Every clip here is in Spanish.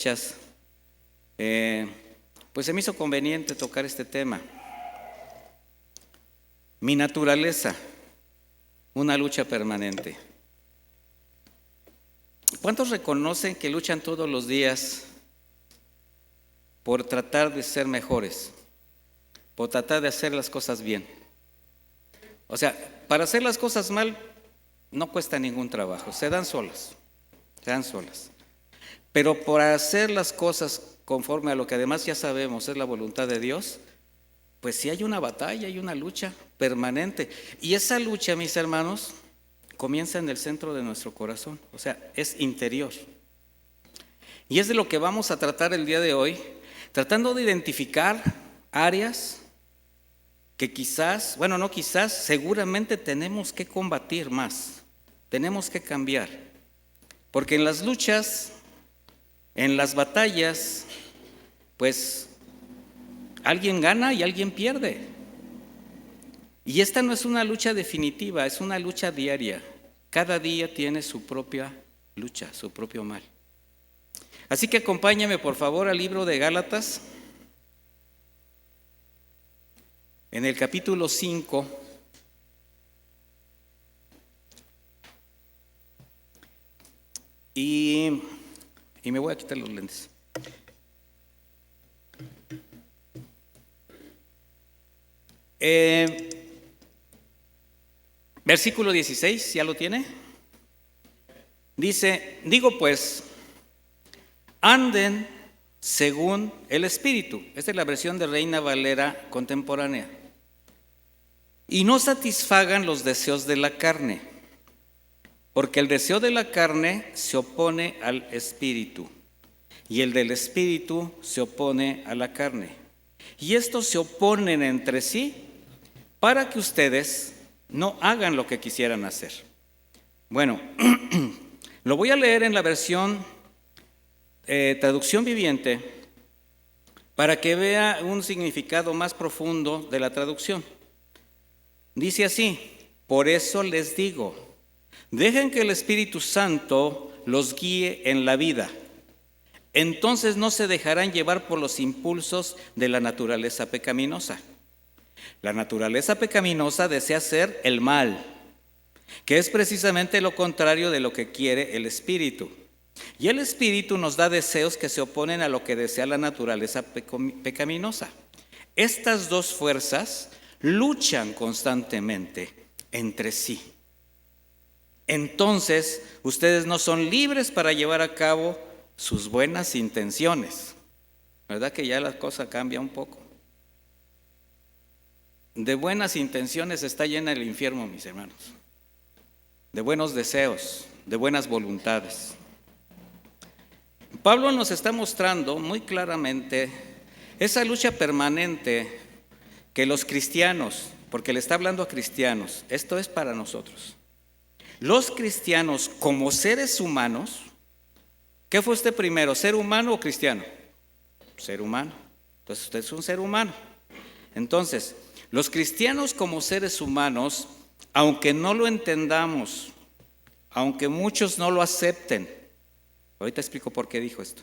Muchas, pues se me hizo conveniente tocar este tema. Mi naturaleza, una lucha permanente. ¿Cuántos reconocen que luchan todos los días por tratar de ser mejores, por tratar de hacer las cosas bien? O sea, para hacer las cosas mal no cuesta ningún trabajo, se dan solas. Pero por hacer las cosas conforme a lo que además ya sabemos es la voluntad de Dios, pues sí hay una batalla, hay una lucha permanente. Y esa lucha, mis hermanos, comienza en el centro de nuestro corazón, o sea, es interior. Y es de lo que vamos a tratar el día de hoy, tratando de identificar áreas que quizás, bueno, no quizás, seguramente tenemos que combatir más, tenemos que cambiar. Porque en las luchas, en las batallas, pues alguien gana y alguien pierde. Y esta no es una lucha definitiva, es una lucha diaria. Cada día tiene su propia lucha, su propio mal. Así que acompáñame por favor al libro de Gálatas, en el capítulo 5. Y me voy a quitar los lentes. Versículo 16, ¿ya lo tiene? Dice, digo pues, anden según el Espíritu. Esta es la versión de Reina Valera contemporánea. Y no satisfagan los deseos de la carne, porque el deseo de la carne se opone al Espíritu, y el del Espíritu se opone a la carne. Y estos se oponen entre sí para que ustedes no hagan lo que quisieran hacer. Bueno, lo voy a leer en la versión traducción viviente para que vea un significado más profundo de la traducción. Dice así: por eso les digo, dejen que el Espíritu Santo los guíe en la vida. Entonces no se dejarán llevar por los impulsos de la naturaleza pecaminosa. La naturaleza pecaminosa desea hacer el mal, que es precisamente lo contrario de lo que quiere el Espíritu. Y el Espíritu nos da deseos que se oponen a lo que desea la naturaleza pecaminosa. Estas dos fuerzas luchan constantemente entre sí. Entonces, ustedes no son libres para llevar a cabo sus buenas intenciones. ¿Verdad que ya la cosa cambia un poco? De buenas intenciones está llena el infierno, mis hermanos. De buenos deseos, de buenas voluntades. Pablo nos está mostrando muy claramente esa lucha permanente que los cristianos, porque le está hablando a cristianos, esto es para nosotros. Los cristianos como seres humanos, ¿qué fue usted primero, ser humano o cristiano? Ser humano. Entonces usted es un ser humano. Entonces, los cristianos como seres humanos, aunque no lo entendamos, aunque muchos no lo acepten, ahorita explico por qué dijo esto,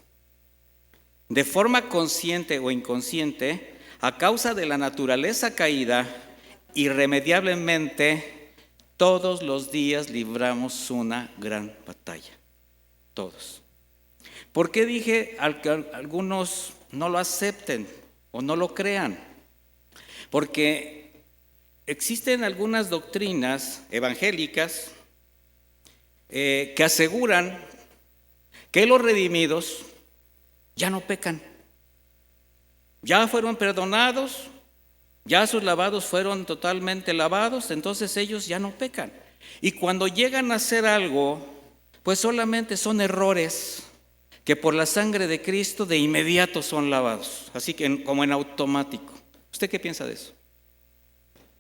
de forma consciente o inconsciente, a causa de la naturaleza caída, irremediablemente, todos los días libramos una gran batalla. Todos. ¿Por qué dije que algunos no lo acepten o no lo crean? Porque existen algunas doctrinas evangélicas que aseguran que los redimidos ya no pecan. Ya fueron perdonados, ya sus lavados fueron totalmente lavados, entonces ellos ya no pecan. Y cuando llegan a hacer algo, pues solamente son errores que por la sangre de Cristo de inmediato son lavados, así que como en automático. ¿Usted qué piensa de eso?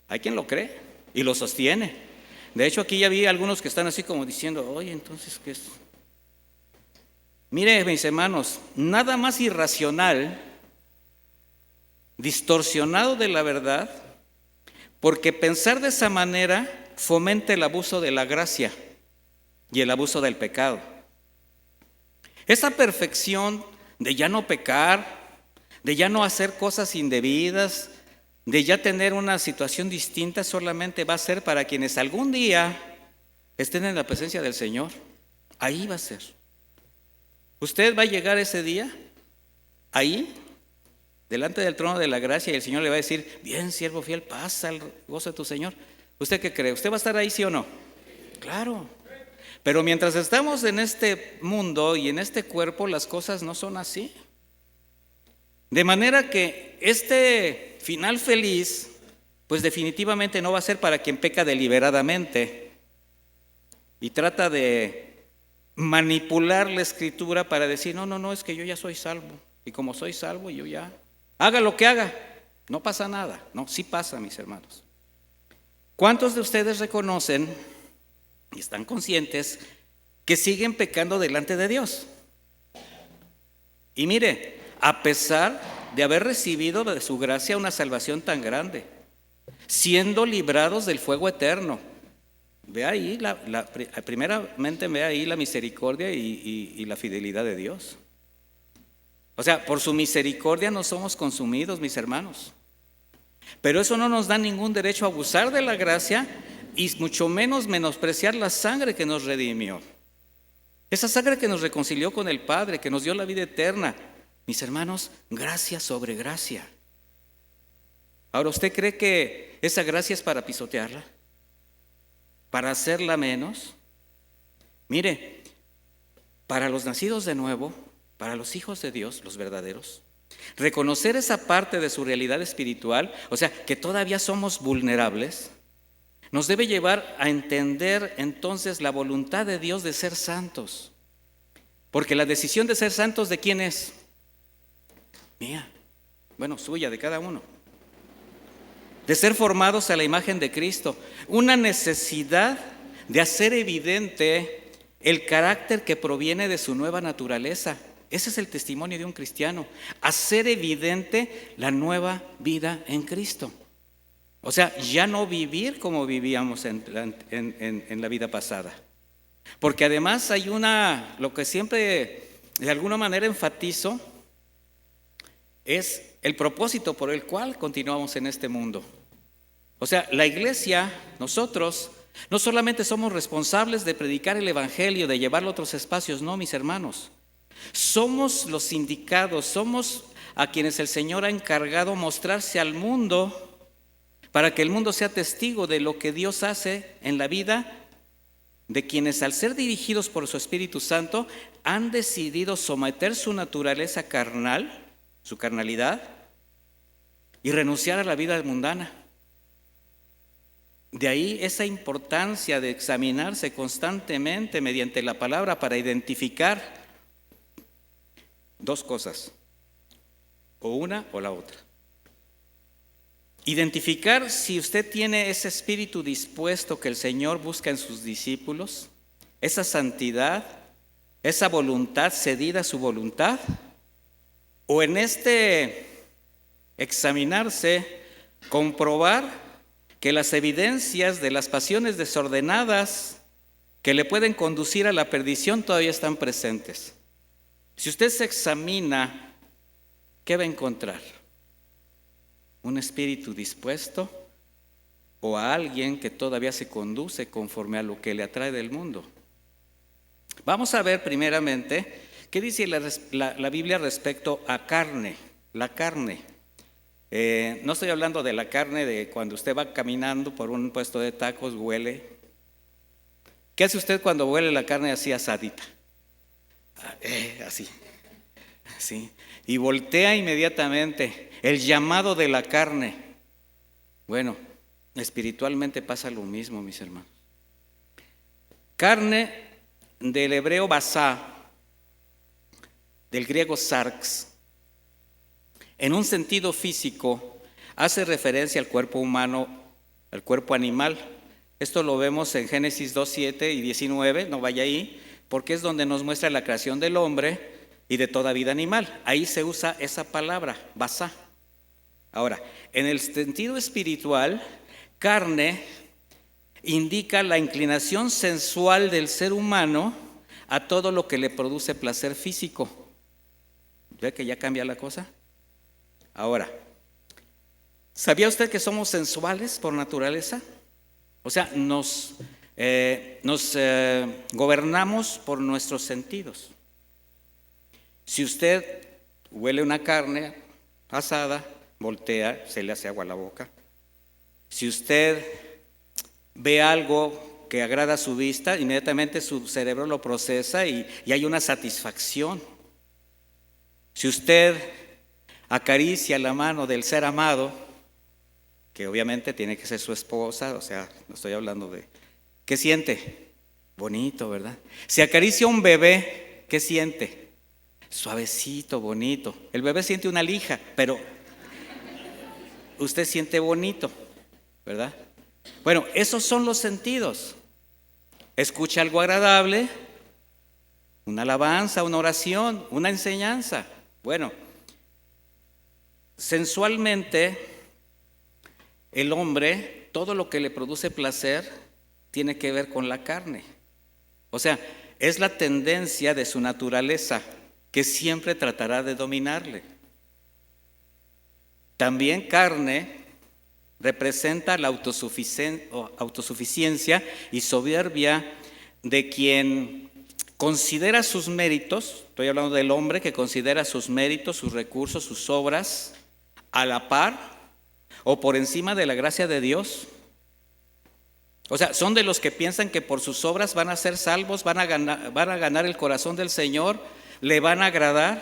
Hay quien lo cree y lo sostiene. De hecho, aquí ya vi algunos que están así como diciendo, oye, entonces, ¿qué es? Mire, mis hermanos, nada más irracional, distorsionado de la verdad, porque pensar de esa manera fomenta el abuso de la gracia y el abuso del pecado. Esa perfección de ya no pecar, de ya no hacer cosas indebidas, de ya tener una situación distinta, solamente va a ser para quienes algún día estén en la presencia del Señor. Ahí va a ser. Usted va a llegar ese día, ahí, delante del trono de la gracia, y el Señor le va a decir: bien, siervo fiel, pasa al gozo de tu Señor. ¿Usted qué cree? ¿Usted va a estar ahí, sí o no? Claro. Pero mientras estamos en este mundo y en este cuerpo, las cosas no son así. De manera que este final feliz, pues definitivamente no va a ser para quien peca deliberadamente y trata de manipular la escritura para decir: no, es que yo ya soy salvo, y como soy salvo, yo ya, haga lo que haga, no pasa nada. No, sí pasa, mis hermanos. ¿Cuántos de ustedes reconocen y están conscientes que siguen pecando delante de Dios? Y mire, a pesar de haber recibido de su gracia una salvación tan grande, siendo librados del fuego eterno. Ve ahí, primeramente ve ahí la misericordia y la fidelidad de Dios. O sea, por su misericordia no somos consumidos, mis hermanos. Pero eso no nos da ningún derecho a abusar de la gracia y mucho menos menospreciar la sangre que nos redimió. Esa sangre que nos reconcilió con el Padre, que nos dio la vida eterna. Mis hermanos, gracia sobre gracia. Ahora, ¿usted cree que esa gracia es para pisotearla? ¿Para hacerla menos? Mire, para los nacidos de nuevo, para los hijos de Dios, los verdaderos, reconocer esa parte de su realidad espiritual, o sea, que todavía somos vulnerables, nos debe llevar a entender entonces la voluntad de Dios de ser santos. Porque la decisión de ser santos, ¿de quién es? Mía. Bueno, suya, de cada uno. De ser formados a la imagen de Cristo. Una necesidad de hacer evidente el carácter que proviene de su nueva naturaleza. Ese es el testimonio de un cristiano. Hacer evidente la nueva vida en Cristo. O sea, ya no vivir como vivíamos en la vida pasada. Porque además hay lo que siempre de alguna manera enfatizo, es el propósito por el cual continuamos en este mundo. O sea, la iglesia, nosotros, no solamente somos responsables de predicar el evangelio, de llevarlo a otros espacios, no, mis hermanos. Somos los indicados, somos a quienes el Señor ha encargado mostrarse al mundo para que el mundo sea testigo de lo que Dios hace en la vida de quienes, al ser dirigidos por su Espíritu Santo, han decidido someter su naturaleza carnal, su carnalidad, y renunciar a la vida mundana. De ahí esa importancia de examinarse constantemente mediante la palabra para identificar dos cosas, o una o la otra. Identificar si usted tiene ese espíritu dispuesto que el Señor busca en sus discípulos, esa santidad, esa voluntad cedida a su voluntad, o en examinarse, comprobar que las evidencias de las pasiones desordenadas que le pueden conducir a la perdición todavía están presentes. Si usted se examina, ¿qué va a encontrar? ¿Un espíritu dispuesto o a alguien que todavía se conduce conforme a lo que le atrae del mundo? Vamos a ver primeramente qué dice la Biblia respecto a carne, la carne. No estoy hablando de la carne de cuando usted va caminando por un puesto de tacos, huele. ¿Qué hace usted cuando huele la carne así asadita? Así. Y voltea inmediatamente. El llamado de la carne. Bueno, espiritualmente pasa lo mismo, mis hermanos. Carne del hebreo basá, del griego sarx, en un sentido físico hace referencia al cuerpo humano, al cuerpo animal. Esto lo vemos en Génesis 2:7 y 19, no vaya ahí, porque es donde nos muestra la creación del hombre y de toda vida animal. Ahí se usa esa palabra, basá. Ahora, en el sentido espiritual, carne indica la inclinación sensual del ser humano a todo lo que le produce placer físico. ¿Ve que ya cambia la cosa? Ahora, ¿sabía usted que somos sensuales por naturaleza? O sea, nos gobernamos por nuestros sentidos. Si usted huele una carne asada, voltea, se le hace agua a la boca. Si usted ve algo que agrada a su vista, inmediatamente su cerebro lo procesa y hay una satisfacción. Si usted acaricia la mano del ser amado, que obviamente tiene que ser su esposa, o sea, no estoy hablando de... ¿Qué siente? Bonito, ¿verdad? Si acaricia a un bebé, ¿qué siente? Suavecito, bonito. El bebé siente una lija, pero usted siente bonito, ¿verdad? Bueno, esos son los sentidos. Escucha algo agradable, una alabanza, una oración, una enseñanza. Bueno, sensualmente el hombre, todo lo que le produce placer tiene que ver con la carne. O sea, es la tendencia de su naturaleza que siempre tratará de dominarle. También carne representa la autosuficiencia y soberbia de quien considera sus méritos. Estoy hablando del hombre que considera sus méritos, sus recursos, sus obras a la par o por encima de la gracia de Dios. O sea, son de los que piensan que por sus obras van a ser salvos, van a ganar el corazón del Señor, le van a agradar,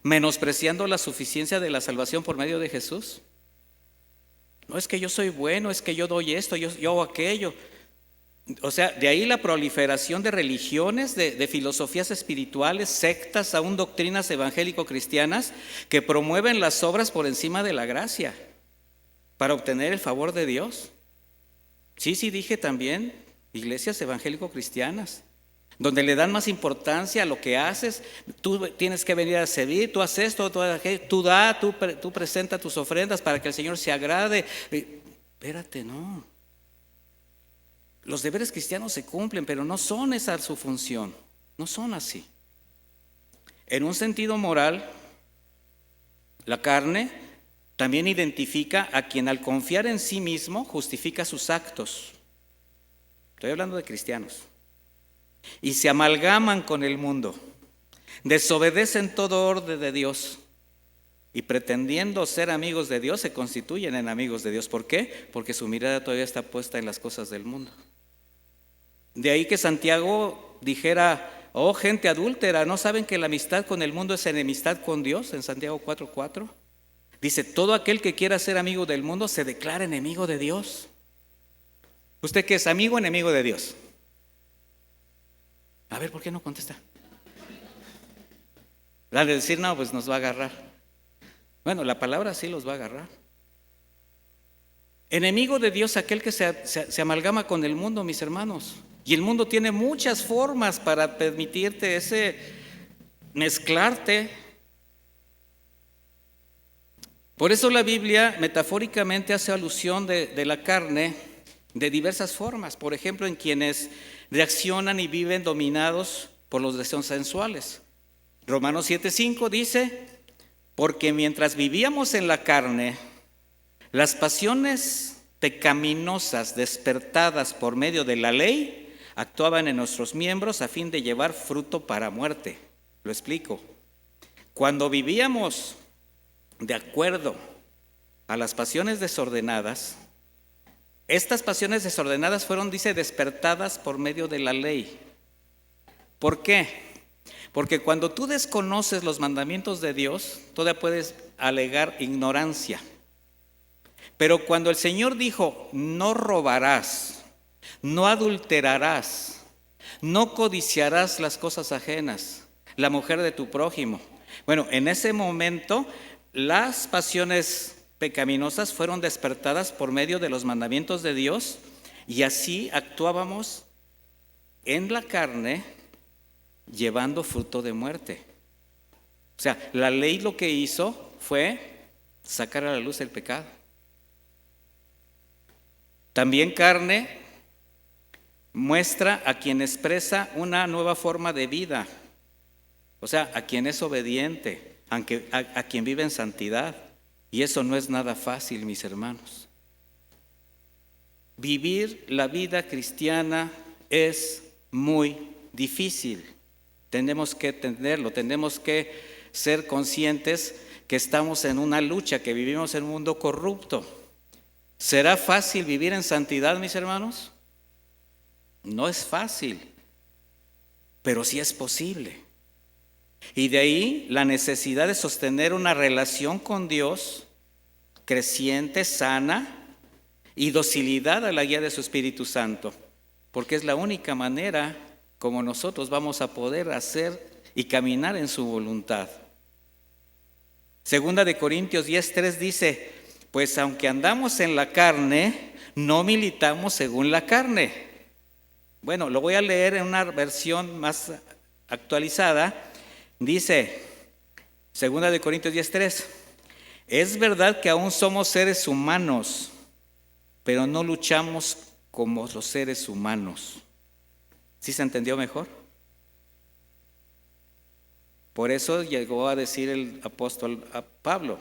menospreciando la suficiencia de la salvación por medio de Jesús. No es que yo soy bueno, es que yo doy esto, yo hago aquello. O sea, de ahí la proliferación de religiones, de filosofías espirituales, sectas, aún doctrinas evangélico-cristianas que promueven las obras por encima de la gracia para obtener el favor de Dios. Sí, dije también iglesias evangélico-cristianas, donde le dan más importancia a lo que haces. Tú tienes que venir a servir, tú haces esto, tú presenta tus ofrendas para que el Señor se agrade. Espérate, no. Los deberes cristianos se cumplen, pero no son esa su función, no son así. En un sentido moral, la carne también identifica a quien al confiar en sí mismo justifica sus actos. Estoy hablando de cristianos. Y se amalgaman con el mundo, desobedecen todo orden de Dios y pretendiendo ser amigos de Dios se constituyen en amigos de Dios. ¿Por qué? Porque su mirada todavía está puesta en las cosas del mundo. De ahí que Santiago dijera: oh gente adúltera, ¿no saben que la amistad con el mundo es enemistad con Dios? En Santiago 4:4 dice: todo aquel que quiera ser amigo del mundo se declara enemigo de Dios. ¿Usted qué es, amigo o enemigo de Dios? A ver, ¿por qué no contesta? La de decir no, pues nos va a agarrar. Bueno, la palabra sí los va a agarrar. Enemigo de Dios aquel que se amalgama con el mundo, mis hermanos. Y el mundo tiene muchas formas para permitirte ese mezclarte. Por eso la Biblia metafóricamente hace alusión de la carne de diversas formas. Por ejemplo, en quienes reaccionan y viven dominados por los deseos sensuales. Romanos 7:5 dice: porque mientras vivíamos en la carne, las pasiones pecaminosas despertadas por medio de la ley actuaban en nuestros miembros a fin de llevar fruto para muerte. Lo explico. Cuando vivíamos de acuerdo a las pasiones desordenadas, estas pasiones desordenadas fueron, dice, despertadas por medio de la ley. ¿Por qué? Porque cuando tú desconoces los mandamientos de Dios, todavía puedes alegar ignorancia. Pero cuando el Señor dijo: no robarás, no adulterarás, no codiciarás las cosas ajenas, la mujer de tu prójimo. Bueno, en ese momento las pasiones pecaminosas fueron despertadas por medio de los mandamientos de Dios y así actuábamos en la carne llevando fruto de muerte. O sea, la ley lo que hizo fue sacar a la luz el pecado. También carne muestra a quien expresa una nueva forma de vida. O sea, a quien es obediente, a quien vive en santidad. Y eso no es nada fácil, mis hermanos. Vivir la vida cristiana es muy difícil. Tenemos que entenderlo, tenemos que ser conscientes que estamos en una lucha, que vivimos en un mundo corrupto. ¿Será fácil vivir en santidad, mis hermanos? No es fácil, pero sí es posible. Y de ahí la necesidad de sostener una relación con Dios creciente, sana y docilidad a la guía de su Espíritu Santo, porque es la única manera como nosotros vamos a poder hacer y caminar en su voluntad. Segunda de Corintios 10:3 dice: pues aunque andamos en la carne, no militamos según la carne. Bueno, lo voy a leer en una versión más actualizada. Dice, Segunda de Corintios 10:3: es verdad que aún somos seres humanos, pero no luchamos como los seres humanos. ¿Sí se entendió mejor? Por eso llegó a decir el apóstol Pablo: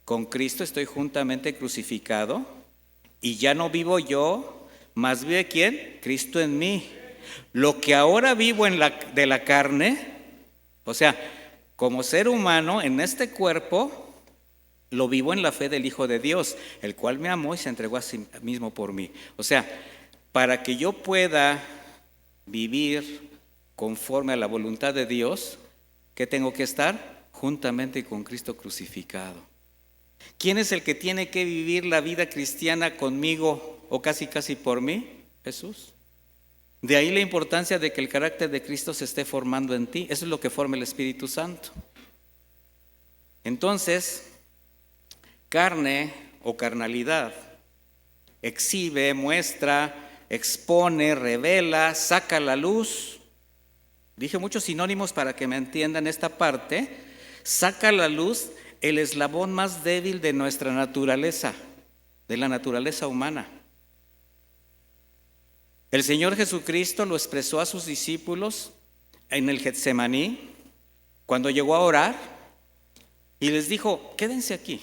con Cristo estoy juntamente crucificado, y ya no vivo yo, mas vive ¿quién? Cristo en mí. Lo que ahora vivo de la carne, o sea, como ser humano en este cuerpo, lo vivo en la fe del Hijo de Dios, el cual me amó y se entregó a sí mismo por mí. O sea, para que yo pueda vivir conforme a la voluntad de Dios, ¿qué tengo que estar? Juntamente con Cristo crucificado. ¿Quién es el que tiene que vivir la vida cristiana conmigo o casi por mí? Jesús. De ahí la importancia de que el carácter de Cristo se esté formando en ti. Eso es lo que forma el Espíritu Santo. Entonces, carne o carnalidad exhibe, muestra, expone, revela, saca a la luz. Dije muchos sinónimos para que me entiendan esta parte. Saca a la luz el eslabón más débil de nuestra naturaleza, de la naturaleza humana. El Señor Jesucristo lo expresó a sus discípulos en el Getsemaní, cuando llegó a orar, y les dijo: quédense aquí,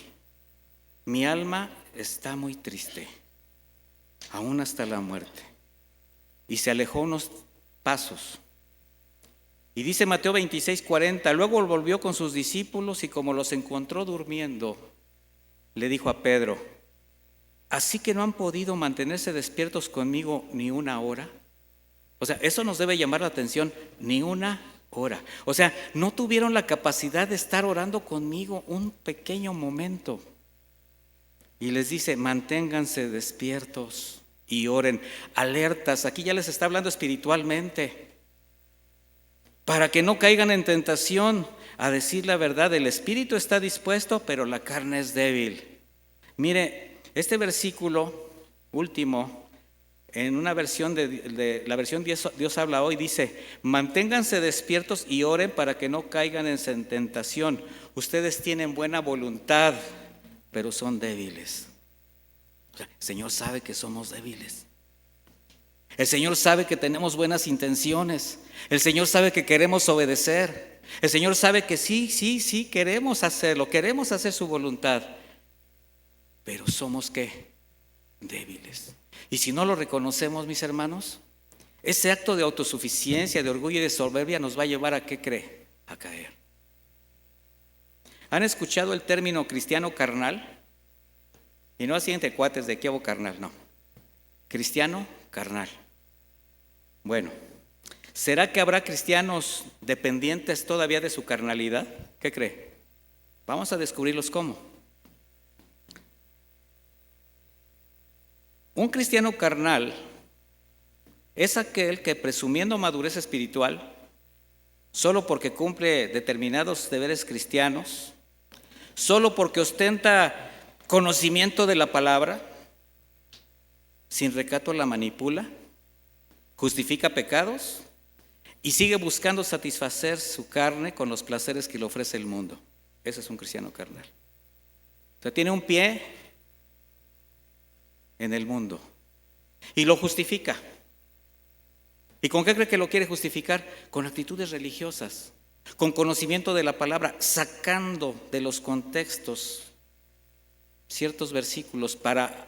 mi alma está muy triste, aún hasta la muerte. Y se alejó unos pasos. Y dice Mateo 26:40, luego volvió con sus discípulos y como los encontró durmiendo, le dijo a Pedro: ¿así que no han podido mantenerse despiertos conmigo ni una hora? O sea, eso nos debe llamar la atención, ni una hora. O sea, no tuvieron la capacidad de estar orando conmigo un pequeño momento. Y les dice: manténganse despiertos y oren, alertas. Aquí ya les está hablando espiritualmente, para que no caigan en tentación. A decir la verdad, el espíritu está dispuesto, pero la carne es débil. Mire, este versículo último, en una versión de la versión Dios habla hoy, dice: manténganse despiertos y oren para que no caigan en tentación. Ustedes tienen buena voluntad, pero son débiles. O sea, el Señor sabe que somos débiles. El Señor sabe que tenemos buenas intenciones. El Señor sabe que queremos obedecer. El Señor sabe que sí queremos hacerlo, queremos hacer su voluntad. Pero somos ¿qué? Débiles. Y si no lo reconocemos, mis hermanos, ese acto de autosuficiencia, de orgullo y de soberbia nos va a llevar a ¿qué cree? A caer. ¿Han escuchado el término cristiano carnal? Y no así entre cuates de qué hago carnal, no. Cristiano carnal. Bueno, ¿será que habrá cristianos dependientes todavía de su carnalidad? ¿Qué cree? Vamos a descubrirlos cómo. Un cristiano carnal es aquel que, presumiendo madurez espiritual, solo porque cumple determinados deberes cristianos, solo porque ostenta conocimiento de la palabra, sin recato la manipula, justifica pecados y sigue buscando satisfacer su carne con los placeres que le ofrece el mundo. Ese es un cristiano carnal. O sea, tiene un pie en el mundo y lo justifica. ¿Y con qué cree que lo quiere justificar? Con actitudes religiosas. con conocimiento de la palabra, sacando de los contextos ciertos versículos para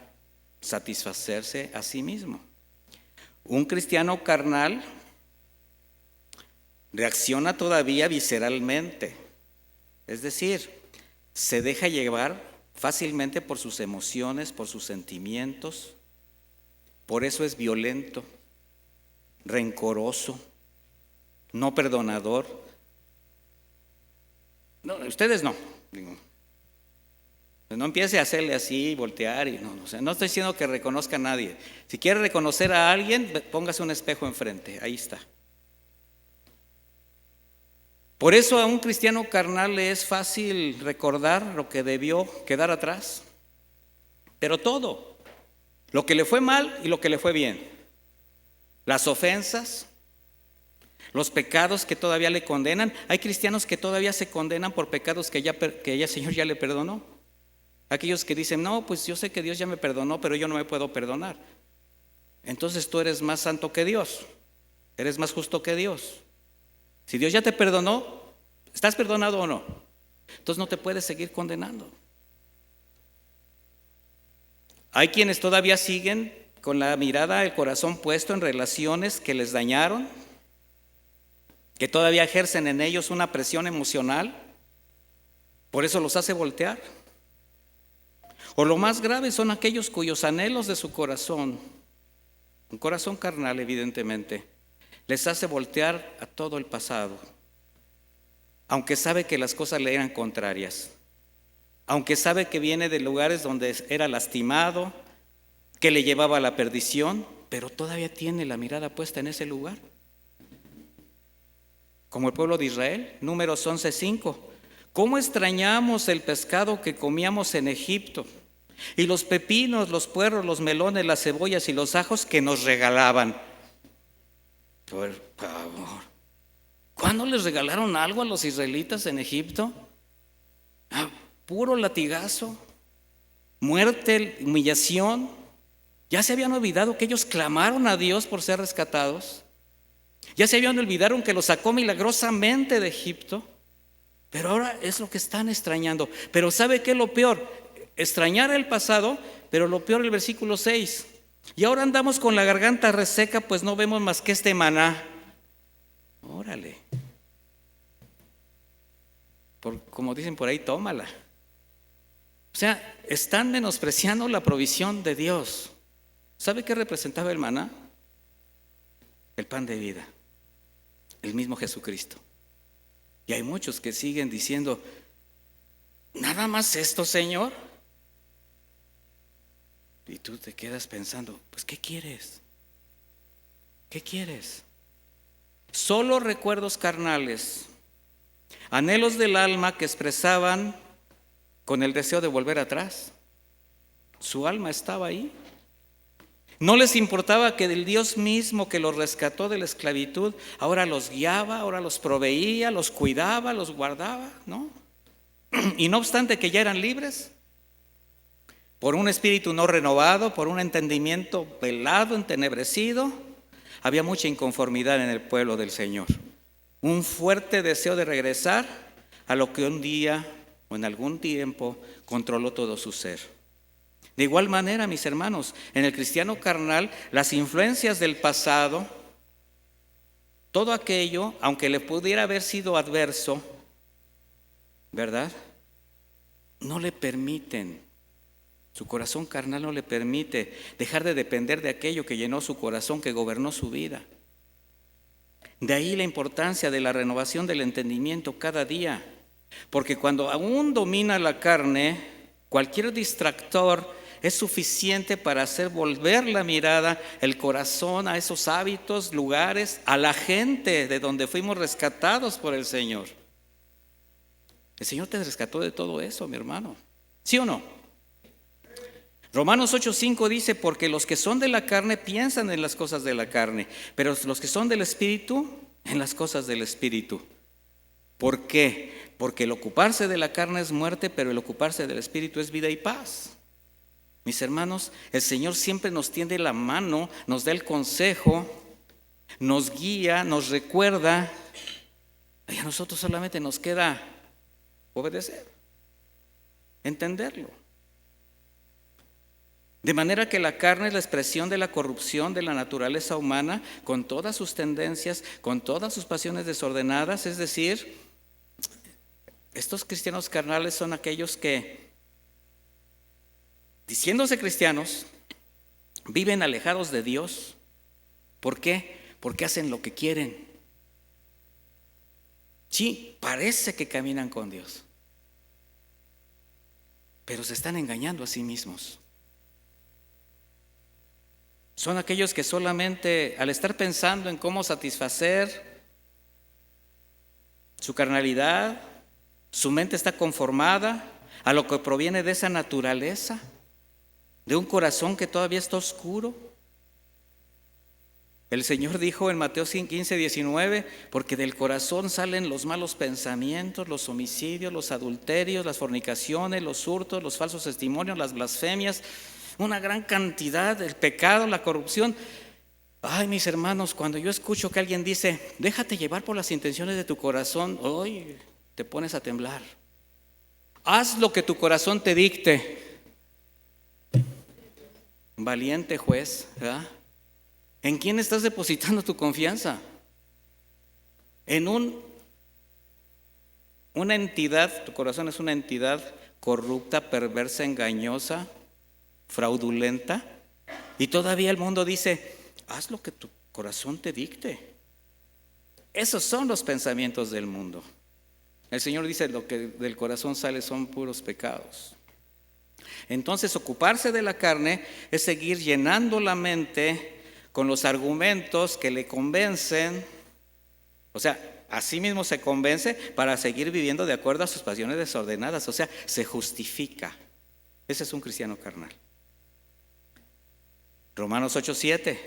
satisfacerse a sí mismo. Un cristiano carnal reacciona todavía visceralmente, es decir, se deja llevar fácilmente por sus emociones, por sus sentimientos. Por eso es violento, rencoroso, no perdonador. No, ustedes no. No empiece a hacerle así, voltear. No estoy diciendo que reconozca a nadie. Si quiere reconocer a alguien, póngase un espejo enfrente. Ahí está. Por eso a un cristiano carnal le es fácil recordar lo que debió quedar atrás. Pero todo. Lo que le fue mal y lo que le fue bien. Las ofensas, los pecados que todavía le condenan. Hay cristianos que todavía se condenan por pecados que ya el Señor ya le perdonó. Aquellos que dicen, no, pues yo sé que Dios ya me perdonó, pero yo no me puedo perdonar. Entonces tú eres más santo que Dios, eres más justo que Dios. Si Dios ya te perdonó, ¿estás perdonado o no? Entonces no te puedes seguir condenando. Hay quienes todavía siguen con la mirada, el corazón puesto en relaciones que les dañaron, que todavía ejercen en ellos una presión emocional, por eso los hace voltear. O lo más grave son aquellos cuyos anhelos de su corazón, un corazón carnal evidentemente, les hace voltear a todo el pasado, aunque sabe que las cosas le eran contrarias. Aunque sabe que viene de lugares donde era lastimado, que le llevaba a la perdición, pero todavía tiene la mirada puesta en ese lugar. Como el pueblo de Israel, Números 11:5. ¿Cómo extrañamos el pescado que comíamos en Egipto? Y los pepinos, los puerros, los melones, las cebollas y los ajos que nos regalaban. Por favor, ¿cuándo les regalaron algo a los israelitas en Egipto? Puro latigazo, muerte, humillación. Ya se habían olvidado que ellos clamaron a Dios por ser rescatados. Ya se habían olvidado que los sacó milagrosamente de Egipto. Pero ahora es lo que están extrañando. Pero ¿sabe qué es lo peor? Extrañar el pasado, pero lo peor el versículo 6. Y ahora andamos con la garganta reseca, pues no vemos más que este maná. Órale. Como dicen por ahí, tómala. O sea, están menospreciando la provisión de Dios. ¿Sabe qué representaba el maná? El pan de vida, el mismo Jesucristo. Y hay muchos que siguen diciendo, ¿nada más esto, Señor? Y tú te quedas pensando, pues ¿qué quieres? ¿Qué quieres? Solo recuerdos carnales, anhelos del alma que expresaban con el deseo de volver atrás. Su alma estaba ahí. No les importaba que el Dios mismo que los rescató de la esclavitud ahora los guiaba, ahora los proveía, los cuidaba, los guardaba, ¿no? Y no obstante que ya eran libres, por un espíritu no renovado, por un entendimiento velado, entenebrecido, había mucha inconformidad en el pueblo del Señor. Un fuerte deseo de regresar a lo que un día o en algún tiempo controló todo su ser. De igual manera, mis hermanos, en el cristiano carnal, las influencias del pasado, todo aquello, aunque le pudiera haber sido adverso, ¿verdad? No le permiten, su corazón carnal no le permite dejar de depender de aquello que llenó su corazón, que gobernó su vida. De ahí la importancia de la renovación del entendimiento cada día. Porque cuando aún domina la carne, cualquier distractor es suficiente para hacer volver la mirada, el corazón a esos hábitos, lugares, a la gente de donde fuimos rescatados por el Señor. El Señor te rescató de todo eso, mi hermano. ¿Sí o no? Romanos 8:5 dice, porque los que son de la carne piensan en las cosas de la carne, pero los que son del Espíritu, en las cosas del Espíritu. ¿Por qué? Porque el ocuparse de la carne es muerte, pero el ocuparse del Espíritu es vida y paz. Mis hermanos, el Señor siempre nos tiende la mano, nos da el consejo, nos guía, nos recuerda Y a nosotros solamente nos queda obedecer, entenderlo. De manera que la carne es la expresión de la corrupción de la naturaleza humana, con todas sus tendencias, con todas sus pasiones desordenadas. Es decir, estos cristianos carnales son aquellos que, diciéndose cristianos, viven alejados de Dios. ¿Por qué? Porque hacen lo que quieren. Sí, parece que caminan con Dios, pero se están engañando a sí mismos. Son aquellos que solamente al estar pensando en cómo satisfacer su carnalidad, su mente está conformada a lo que proviene de esa naturaleza, de un corazón que todavía está oscuro. El Señor dijo en Mateo 15:19, porque del corazón salen los malos pensamientos, los homicidios, los adulterios, las fornicaciones, los hurtos, los falsos testimonios, las blasfemias, una gran cantidad del pecado, la corrupción. Ay, mis hermanos, cuando yo escucho que alguien dice, déjate llevar por las intenciones de tu corazón, hoy te pones a temblar. Haz lo que tu corazón te dicte. Valiente juez, ¿verdad? ¿En quién estás depositando tu confianza? En una entidad, tu corazón es una entidad corrupta, perversa, engañosa, fraudulenta, y todavía el mundo dice, haz lo que tu corazón te dicte. Esos son los pensamientos del mundo. El Señor dice, lo que del corazón sale son puros pecados. Entonces, ocuparse de la carne es seguir llenando la mente con los argumentos que le convencen, o sea, a sí mismo se convence para seguir viviendo de acuerdo a sus pasiones desordenadas, o sea, se justifica. Ese es un cristiano carnal. Romanos 8:7,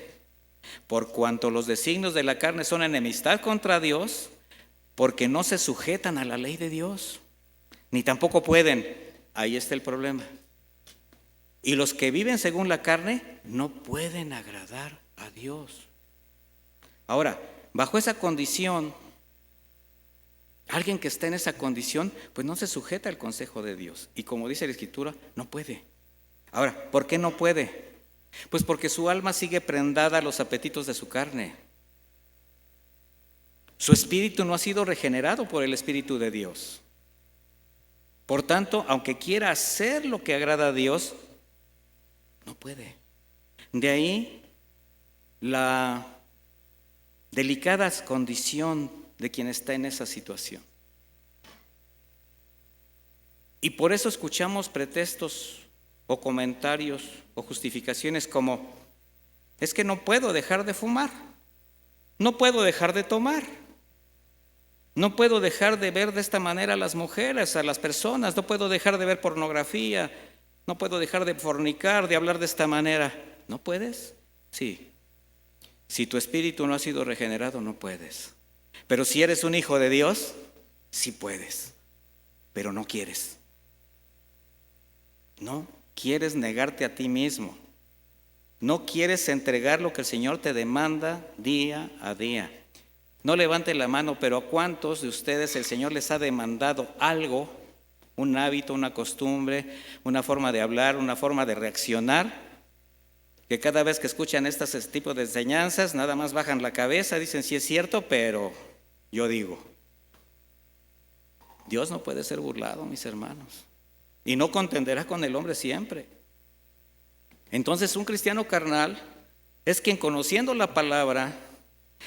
por cuanto los designios de la carne son enemistad contra Dios, porque no se sujetan a la ley de Dios, ni tampoco pueden. Ahí está el problema. Y los que viven según la carne no pueden agradar a Dios. Ahora, bajo esa condición, alguien que está en esa condición, pues no se sujeta al consejo de Dios. Y como dice la Escritura, no puede. Ahora, ¿por qué no puede? Pues porque su alma sigue prendada a los apetitos de su carne. Su espíritu no ha sido regenerado por el Espíritu de Dios. Por tanto, aunque quiera hacer lo que agrada a Dios, no puede. De ahí la delicada condición de quien está en esa situación. Y por eso escuchamos pretextos o comentarios o justificaciones como, es que no puedo dejar de fumar, no puedo dejar de tomar, no puedo dejar de ver de esta manera a las mujeres, a las personas, no puedo dejar de ver pornografía, no puedo dejar de fornicar, de hablar de esta manera. ¿No puedes? Sí. Si tu espíritu no ha sido regenerado, no puedes. Pero si eres un hijo de Dios, sí puedes, pero no quieres. No quieres negarte a ti mismo. No quieres entregar lo que el Señor te demanda día a día. No levante la mano, pero ¿a cuántos de ustedes el Señor les ha demandado algo? Un hábito, una costumbre, una forma de hablar, una forma de reaccionar, que cada vez que escuchan este tipo de enseñanzas, nada más bajan la cabeza, dicen sí es cierto, pero yo digo. Dios no puede ser burlado, mis hermanos, y no contenderá con el hombre siempre. Entonces, un cristiano carnal es quien, conociendo la palabra,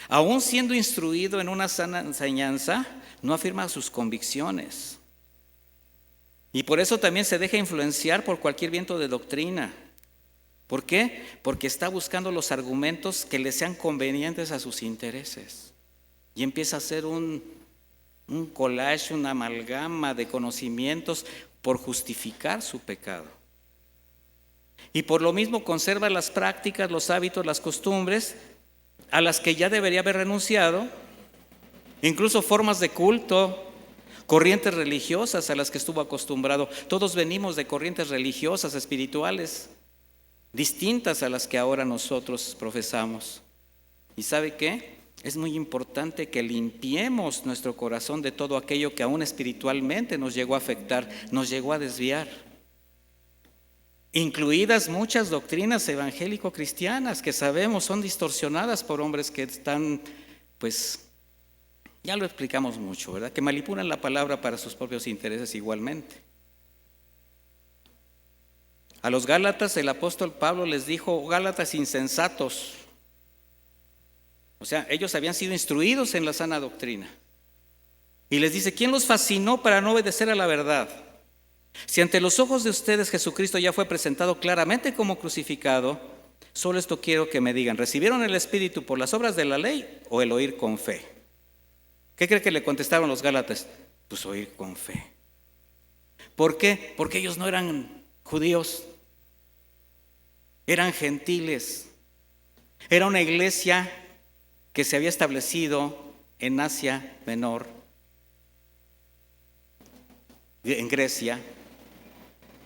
aún siendo instruido en una sana enseñanza, no afirma sus convicciones. Y por eso también se deja influenciar por cualquier viento de doctrina. ¿Por qué? Porque está buscando los argumentos que le sean convenientes a sus intereses. Y empieza a hacer un collage, una amalgama de conocimientos por justificar su pecado. Y por lo mismo conserva las prácticas, los hábitos, las costumbres a las que ya debería haber renunciado, incluso formas de culto, corrientes religiosas a las que estuvo acostumbrado. Todos venimos de corrientes religiosas, espirituales, distintas a las que ahora nosotros profesamos. ¿Y sabe qué? Es muy importante que limpiemos nuestro corazón de todo aquello que aún espiritualmente nos llegó a afectar, nos llegó a desviar. Incluidas muchas doctrinas evangélico-cristianas que sabemos son distorsionadas por hombres que están, pues, ya lo explicamos mucho, ¿verdad? Que manipulan la palabra para sus propios intereses igualmente. A los Gálatas el apóstol Pablo les dijo: Gálatas insensatos. O sea, ellos habían sido instruidos en la sana doctrina. Y les dice: ¿quién los fascinó para no obedecer a la verdad? Si ante los ojos de ustedes Jesucristo ya fue presentado claramente como crucificado, solo esto quiero que me digan: ¿recibieron el Espíritu por las obras de la ley o el oír con fe? ¿Qué cree que le contestaron los Gálatas? Pues oír con fe. ¿Por qué? Porque ellos no eran judíos, eran gentiles. Era una iglesia que se había establecido en Asia Menor, en Grecia.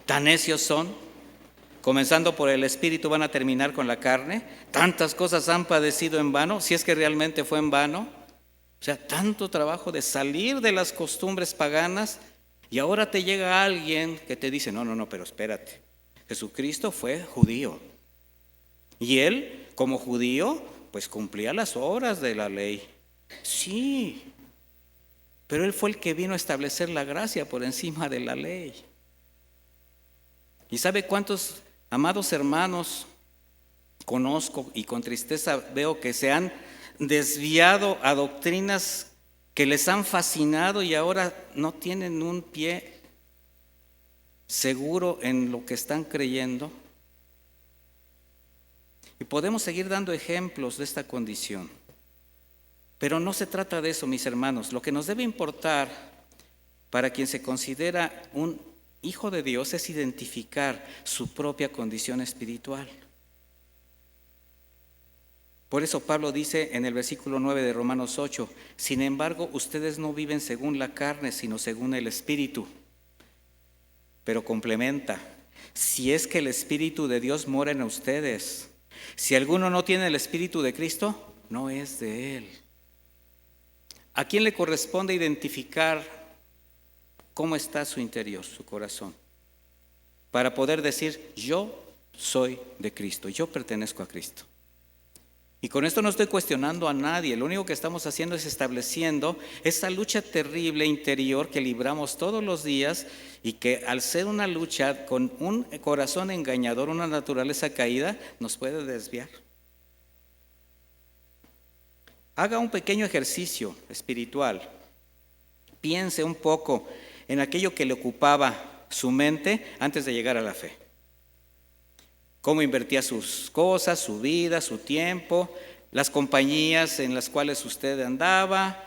Tan necios son, comenzando por el espíritu van a terminar con la carne. Tantas cosas han padecido en vano, si es que realmente fue en vano. O sea, tanto trabajo de salir de las costumbres paganas, y ahora te llega alguien que te dice: no, pero espérate, Jesucristo fue judío y él, como judío, pues cumplía las obras de la ley. Sí, pero él fue el que vino a establecer la gracia por encima de la ley. ¿Y sabe cuántos amados hermanos conozco y con tristeza veo que se han desviado a doctrinas que les han fascinado y ahora no tienen un pie seguro en lo que están creyendo? Y podemos seguir dando ejemplos de esta condición. Pero no se trata de eso, mis hermanos. Lo que nos debe importar para quien se considera un hijo de Dios es identificar su propia condición espiritual. Por eso Pablo dice en el versículo 9 de Romanos 8: sin embargo, ustedes no viven según la carne, sino según el Espíritu. Pero complementa: si es que el Espíritu de Dios mora en ustedes. Si alguno no tiene el Espíritu de Cristo, no es de Él. ¿A quién le corresponde identificar cómo está su interior, su corazón? Para poder decir: yo soy de Cristo, yo pertenezco a Cristo. Y con esto no estoy cuestionando a nadie, lo único que estamos haciendo es estableciendo esa lucha terrible interior que libramos todos los días, y que al ser una lucha con un corazón engañador, una naturaleza caída, nos puede desviar. Haga un pequeño ejercicio espiritual. Piense un poco en aquello que le ocupaba su mente antes de llegar a la fe. Cómo invertía sus cosas, su vida, su tiempo, las compañías en las cuales usted andaba,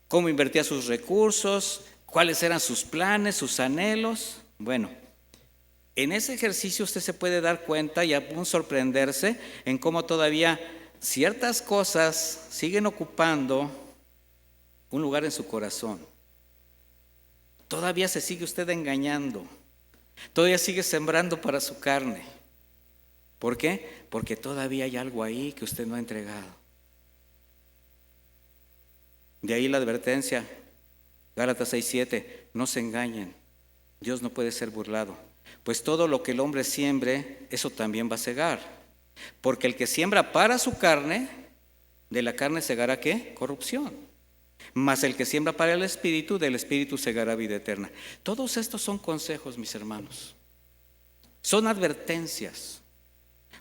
cómo invertía sus recursos, cuáles eran sus planes, sus anhelos. Bueno, en ese ejercicio usted se puede dar cuenta y aún sorprenderse en cómo todavía ciertas cosas siguen ocupando un lugar en su corazón. Todavía se sigue usted engañando, todavía sigue sembrando para su carne. ¿Por qué? Porque todavía hay algo ahí que usted no ha entregado. De ahí la advertencia, Gálatas 6:7: no se engañen, Dios no puede ser burlado, pues todo lo que el hombre siembre, eso también va a segar. Porque el que siembra para su carne, de la carne segará ¿qué? Corrupción. Mas el que siembra para el Espíritu, del Espíritu segará vida eterna. Todos estos son consejos, mis hermanos. Son advertencias.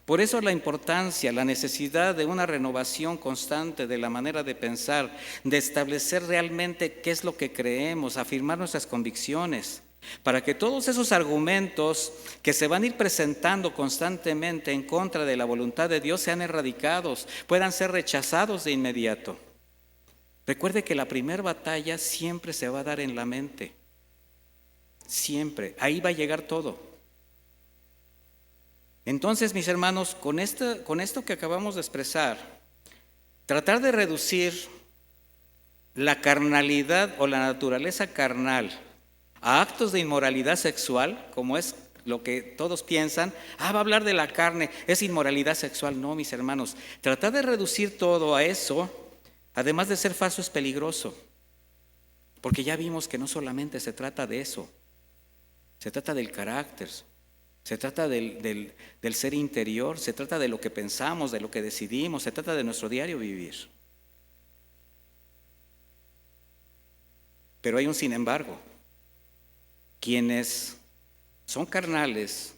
Por eso la importancia, la necesidad de una renovación constante de la manera de pensar, de establecer realmente qué es lo que creemos, afirmar nuestras convicciones, para que todos esos argumentos que se van a ir presentando constantemente en contra de la voluntad de Dios sean erradicados, puedan ser rechazados de inmediato. Recuerde que la primera batalla siempre se va a dar en la mente, siempre, ahí va a llegar todo. Entonces, mis hermanos, con esto que acabamos de expresar, tratar de reducir la carnalidad o la naturaleza carnal a actos de inmoralidad sexual, como es lo que todos piensan: va a hablar de la carne, es inmoralidad sexual. No, mis hermanos, tratar de reducir todo a eso Además de ser falso, es peligroso, porque ya vimos que no solamente se trata de eso, se trata del carácter, se trata del ser interior, se trata de lo que pensamos, de lo que decidimos, se trata de nuestro diario vivir. Pero hay un sin embargo. Quienes son carnales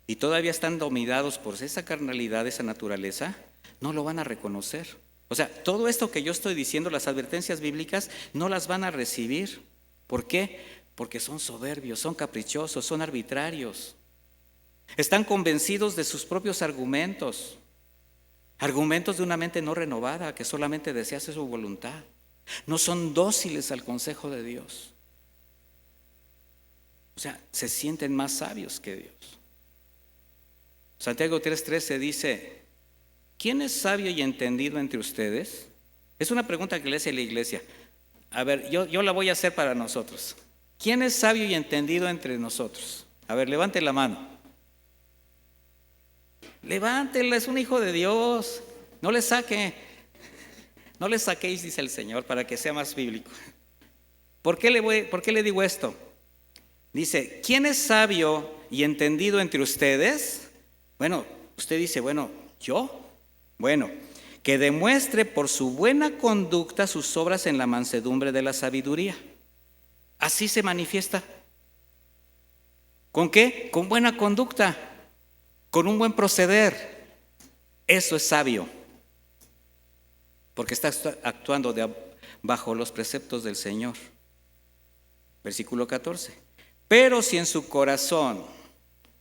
y todavía están dominados por esa carnalidad, esa naturaleza, no lo van a reconocer. O sea, todo esto que yo estoy diciendo, las advertencias bíblicas, no las van a recibir. ¿Por qué? Porque son soberbios, son caprichosos, son arbitrarios. Están convencidos de sus propios argumentos, argumentos de una mente no renovada que solamente desea hacer su voluntad. No son dóciles al consejo de Dios. O sea, se sienten más sabios que Dios. Santiago 3:13 dice: ¿quién es sabio y entendido entre ustedes? Es una pregunta que le hace la iglesia. A ver, yo la voy a hacer para nosotros. ¿Quién es sabio y entendido entre nosotros? A ver, levante la mano. Levántela, es un hijo de Dios. No le saque. No le saquéis, dice el Señor, para que sea más bíblico. ¿Por qué le digo esto? Dice, ¿quién es sabio y entendido entre ustedes? Bueno, usted dice, bueno, ¿yo? Bueno, que demuestre por su buena conducta sus obras en la mansedumbre de la sabiduría. Así se manifiesta. ¿Con qué? Con buena conducta, con un buen proceder. Eso es sabio, porque está actuando bajo los preceptos del Señor. Versículo 14. Pero si en su corazón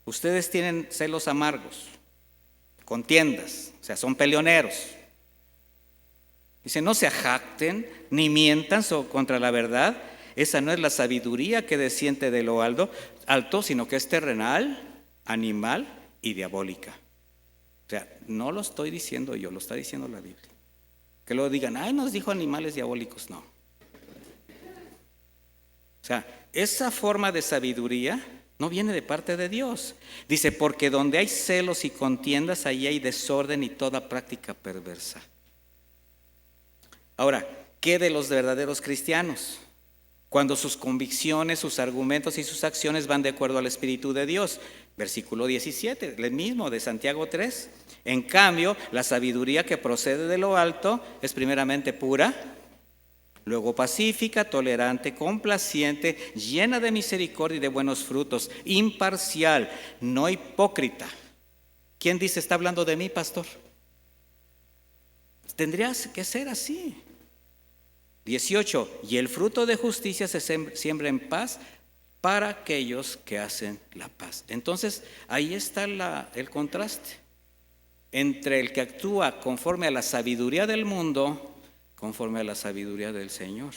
ustedes tienen celos amargos, contiendas, o sea, son peleoneros, dice, no se jacten ni mientan contra la verdad. Esa no es la sabiduría que desciende de lo alto, sino que es terrenal, animal y diabólica. O sea, no lo estoy diciendo yo, lo está diciendo la Biblia. Que luego digan, ay, nos dijo animales diabólicos. No. O sea, esa forma de sabiduría no viene de parte de Dios. Dice, porque donde hay celos y contiendas, ahí hay desorden y toda práctica perversa. Ahora, ¿qué de los verdaderos cristianos? Cuando sus convicciones, sus argumentos y sus acciones van de acuerdo al Espíritu de Dios. Versículo 17, el mismo de Santiago 3. En cambio, la sabiduría que procede de lo alto es primeramente pura, luego pacífica, tolerante, complaciente, llena de misericordia y de buenos frutos, imparcial, no hipócrita. ¿Quién dice, está hablando de mí, pastor? Tendría que ser así. 18. Y el fruto de justicia se siembra en paz para aquellos que hacen la paz. Entonces, ahí está el contraste entre el que actúa conforme a la sabiduría del mundo, conforme a la sabiduría del Señor.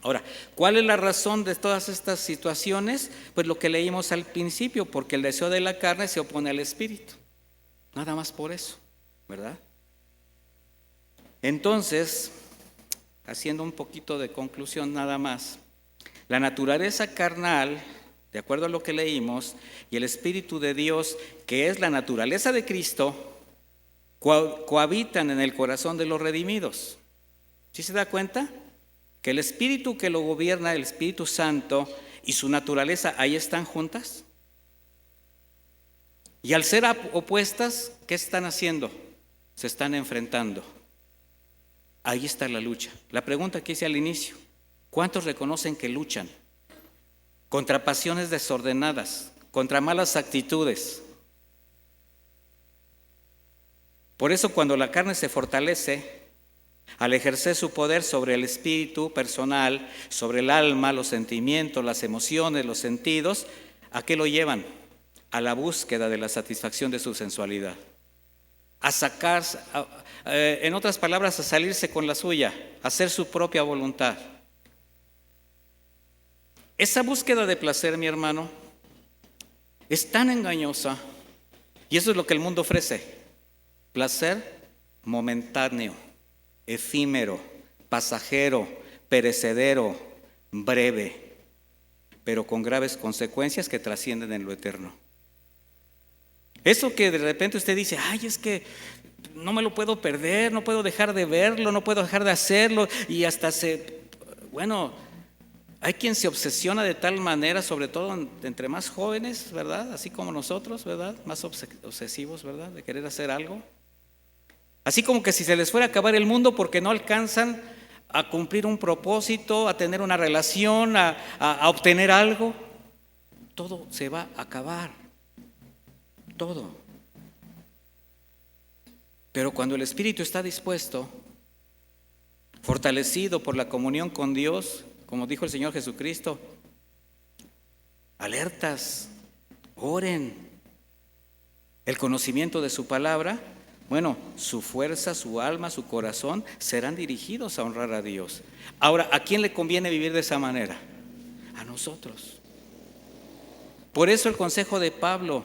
Ahora, ¿cuál es la razón de todas estas situaciones? Pues lo que leímos al principio, porque el deseo de la carne se opone al espíritu. Nada más por eso, ¿verdad? Entonces, haciendo un poquito de conclusión nada más, la naturaleza carnal, de acuerdo a lo que leímos, y el Espíritu de Dios, que es la naturaleza de Cristo, cohabitan en el corazón de los redimidos. ¿Sí se da cuenta? Que el Espíritu que lo gobierna, el Espíritu Santo, y su naturaleza, ahí están juntas. Y al ser opuestas, ¿qué están haciendo? Se están enfrentando. Ahí está la lucha. La pregunta que hice al inicio, ¿cuántos reconocen que luchan contra pasiones desordenadas, contra malas actitudes? Por eso cuando la carne se fortalece, al ejercer su poder sobre el espíritu personal, sobre el alma, los sentimientos, las emociones, los sentidos, ¿a qué lo llevan? A la búsqueda de la satisfacción de su sensualidad. A sacarse, en otras palabras, a salirse con la suya, a hacer su propia voluntad. Esa búsqueda de placer, mi hermano, es tan engañosa, y eso es lo que el mundo ofrece: placer momentáneo, efímero, pasajero, perecedero, breve, pero con graves consecuencias que trascienden en lo eterno. Eso que de repente usted dice, ay, es que no me lo puedo perder, no puedo dejar de verlo, no puedo dejar de hacerlo, y hasta bueno, hay quien se obsesiona de tal manera, sobre todo entre más jóvenes, ¿verdad? Así como nosotros, ¿verdad? Más obsesivos, ¿verdad? De querer hacer algo. Así como que si se les fuera a acabar el mundo porque no alcanzan a cumplir un propósito, a tener una relación, a obtener algo, todo se va a acabar, todo. Pero cuando el espíritu está dispuesto, fortalecido por la comunión con Dios, como dijo el Señor Jesucristo, alertas, oren, el conocimiento de su palabra, bueno, su fuerza, su alma, su corazón serán dirigidos a honrar a Dios. Ahora, ¿a quién le conviene vivir de esa manera? A nosotros. Por eso el consejo de Pablo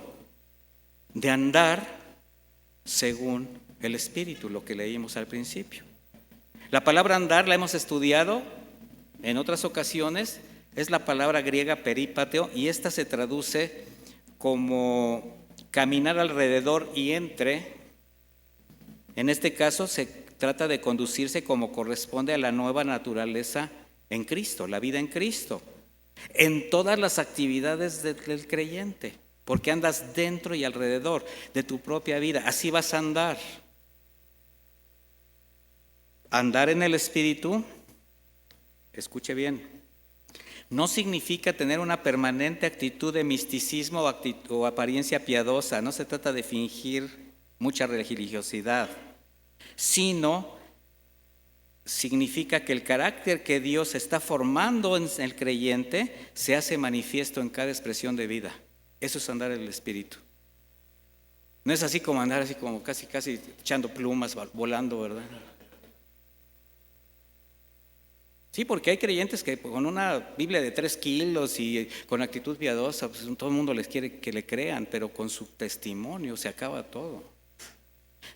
de andar según el Espíritu, lo que leímos al principio. La palabra andar la hemos estudiado en otras ocasiones, es la palabra griega peripateo, y esta se traduce como caminar alrededor y entre. En este caso se trata de conducirse como corresponde a la nueva naturaleza en Cristo, la vida en Cristo, en todas las actividades del creyente, porque andas dentro y alrededor de tu propia vida, así vas a andar. Andar en el Espíritu, escuche bien, no significa tener una permanente actitud de misticismo o apariencia piadosa, no se trata de fingir mucha religiosidad, sino significa que el carácter que Dios está formando en el creyente se hace manifiesto en cada expresión de vida. Eso es andar en el Espíritu. No es así como andar así como casi echando plumas, volando, ¿verdad? Sí, porque hay creyentes que con una Biblia de 3 kilos y con actitud piadosa, pues todo el mundo les quiere que le crean, pero con su testimonio se acaba todo.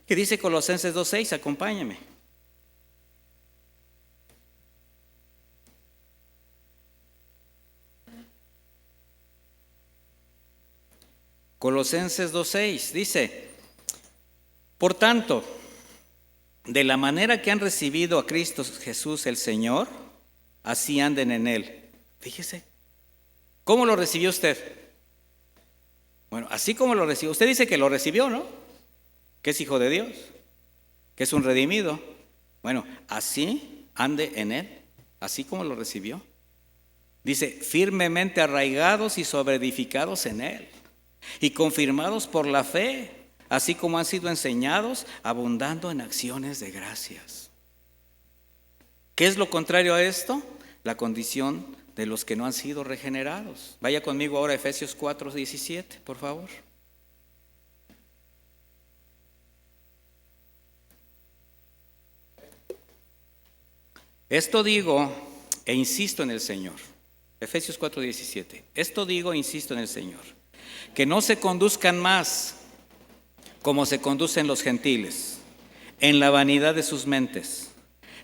¿Qué dice Colosenses 2:6? Acompáñame. Colosenses 2:6 dice: por tanto, de la manera que han recibido a Cristo Jesús el Señor, así anden en Él. Fíjese, ¿cómo lo recibió usted? Bueno, así como lo recibió. Usted dice que lo recibió, ¿no? Que es hijo de Dios, que es un redimido. Bueno, así ande en Él, así como lo recibió. Dice, firmemente arraigados y sobreedificados en Él, y confirmados por la fe, así como han sido enseñados, abundando en acciones de gracias. ¿Qué es lo contrario a esto? La condición de los que no han sido regenerados. Vaya conmigo ahora a Efesios 4:17, por favor. Esto digo e insisto en el Señor. Efesios 4:17. Esto digo e insisto en el Señor, que no se conduzcan más como se conducen los gentiles, en la vanidad de sus mentes,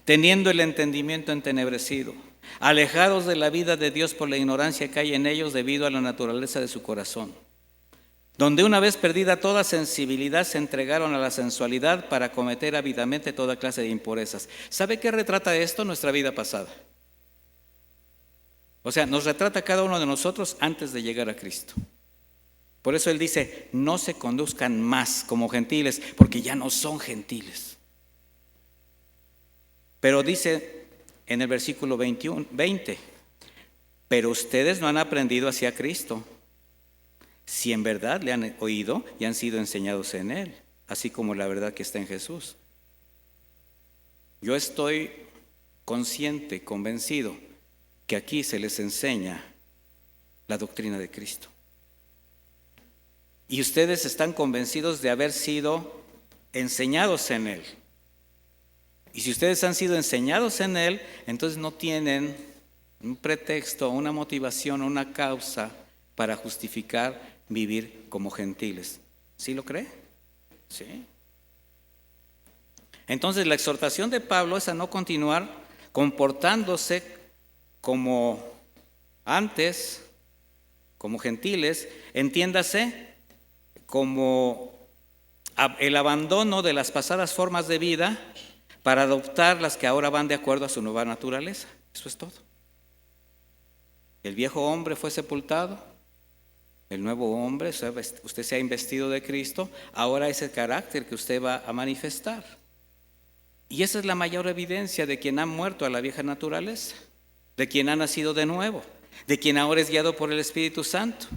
teniendo el entendimiento entenebrecido, alejados de la vida de Dios por la ignorancia que hay en ellos debido a la naturaleza de su corazón, donde una vez perdida toda sensibilidad se entregaron a la sensualidad para cometer ávidamente toda clase de impurezas. ¿Sabe qué retrata esto? Nuestra vida pasada. O sea, nos retrata cada uno de nosotros antes de llegar a Cristo. Por eso Él dice, no se conduzcan más como gentiles, porque ya no son gentiles. Pero dice en el versículo 20, pero ustedes no han aprendido hacia Cristo, si en verdad le han oído y han sido enseñados en Él, así como la verdad que está en Jesús. Yo estoy consciente, convencido, que aquí se les enseña la doctrina de Cristo. Y ustedes están convencidos de haber sido enseñados en Él. Y si ustedes han sido enseñados en Él, entonces no tienen un pretexto, una motivación, una causa para justificar vivir como gentiles. ¿Sí lo cree? Sí. Entonces la exhortación de Pablo es a no continuar comportándose como antes, como gentiles, entiéndase, como el abandono de las pasadas formas de vida para adoptar las que ahora van de acuerdo a su nueva naturaleza. Eso es todo. El viejo hombre fue sepultado, el nuevo hombre, usted se ha investido de Cristo, ahora es el carácter que usted va a manifestar. Y esa es la mayor evidencia de quien ha muerto a la vieja naturaleza, de quien ha nacido de nuevo, de quien ahora es guiado por el Espíritu Santo.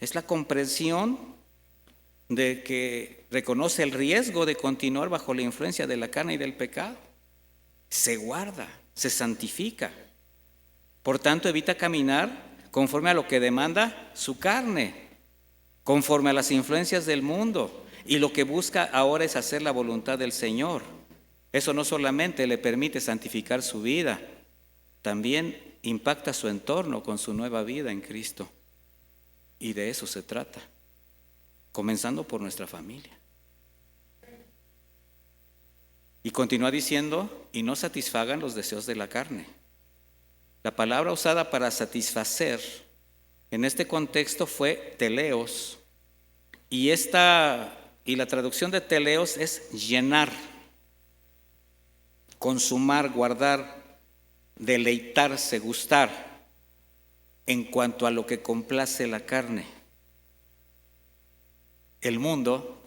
Es la comprensión de que reconoce el riesgo de continuar bajo la influencia de la carne y del pecado. Se guarda, se santifica. Por tanto, evita caminar conforme a lo que demanda su carne, conforme a las influencias del mundo. Y lo que busca ahora es hacer la voluntad del Señor. Eso no solamente le permite santificar su vida, también impacta su entorno con su nueva vida en Cristo. Y de eso se trata, comenzando por nuestra familia. Y continúa diciendo, y no satisfagan los deseos de la carne. La palabra usada para satisfacer en este contexto fue teleos, y la traducción de teleos es llenar, consumar, guardar, deleitarse, gustar en cuanto a lo que complace la carne. El mundo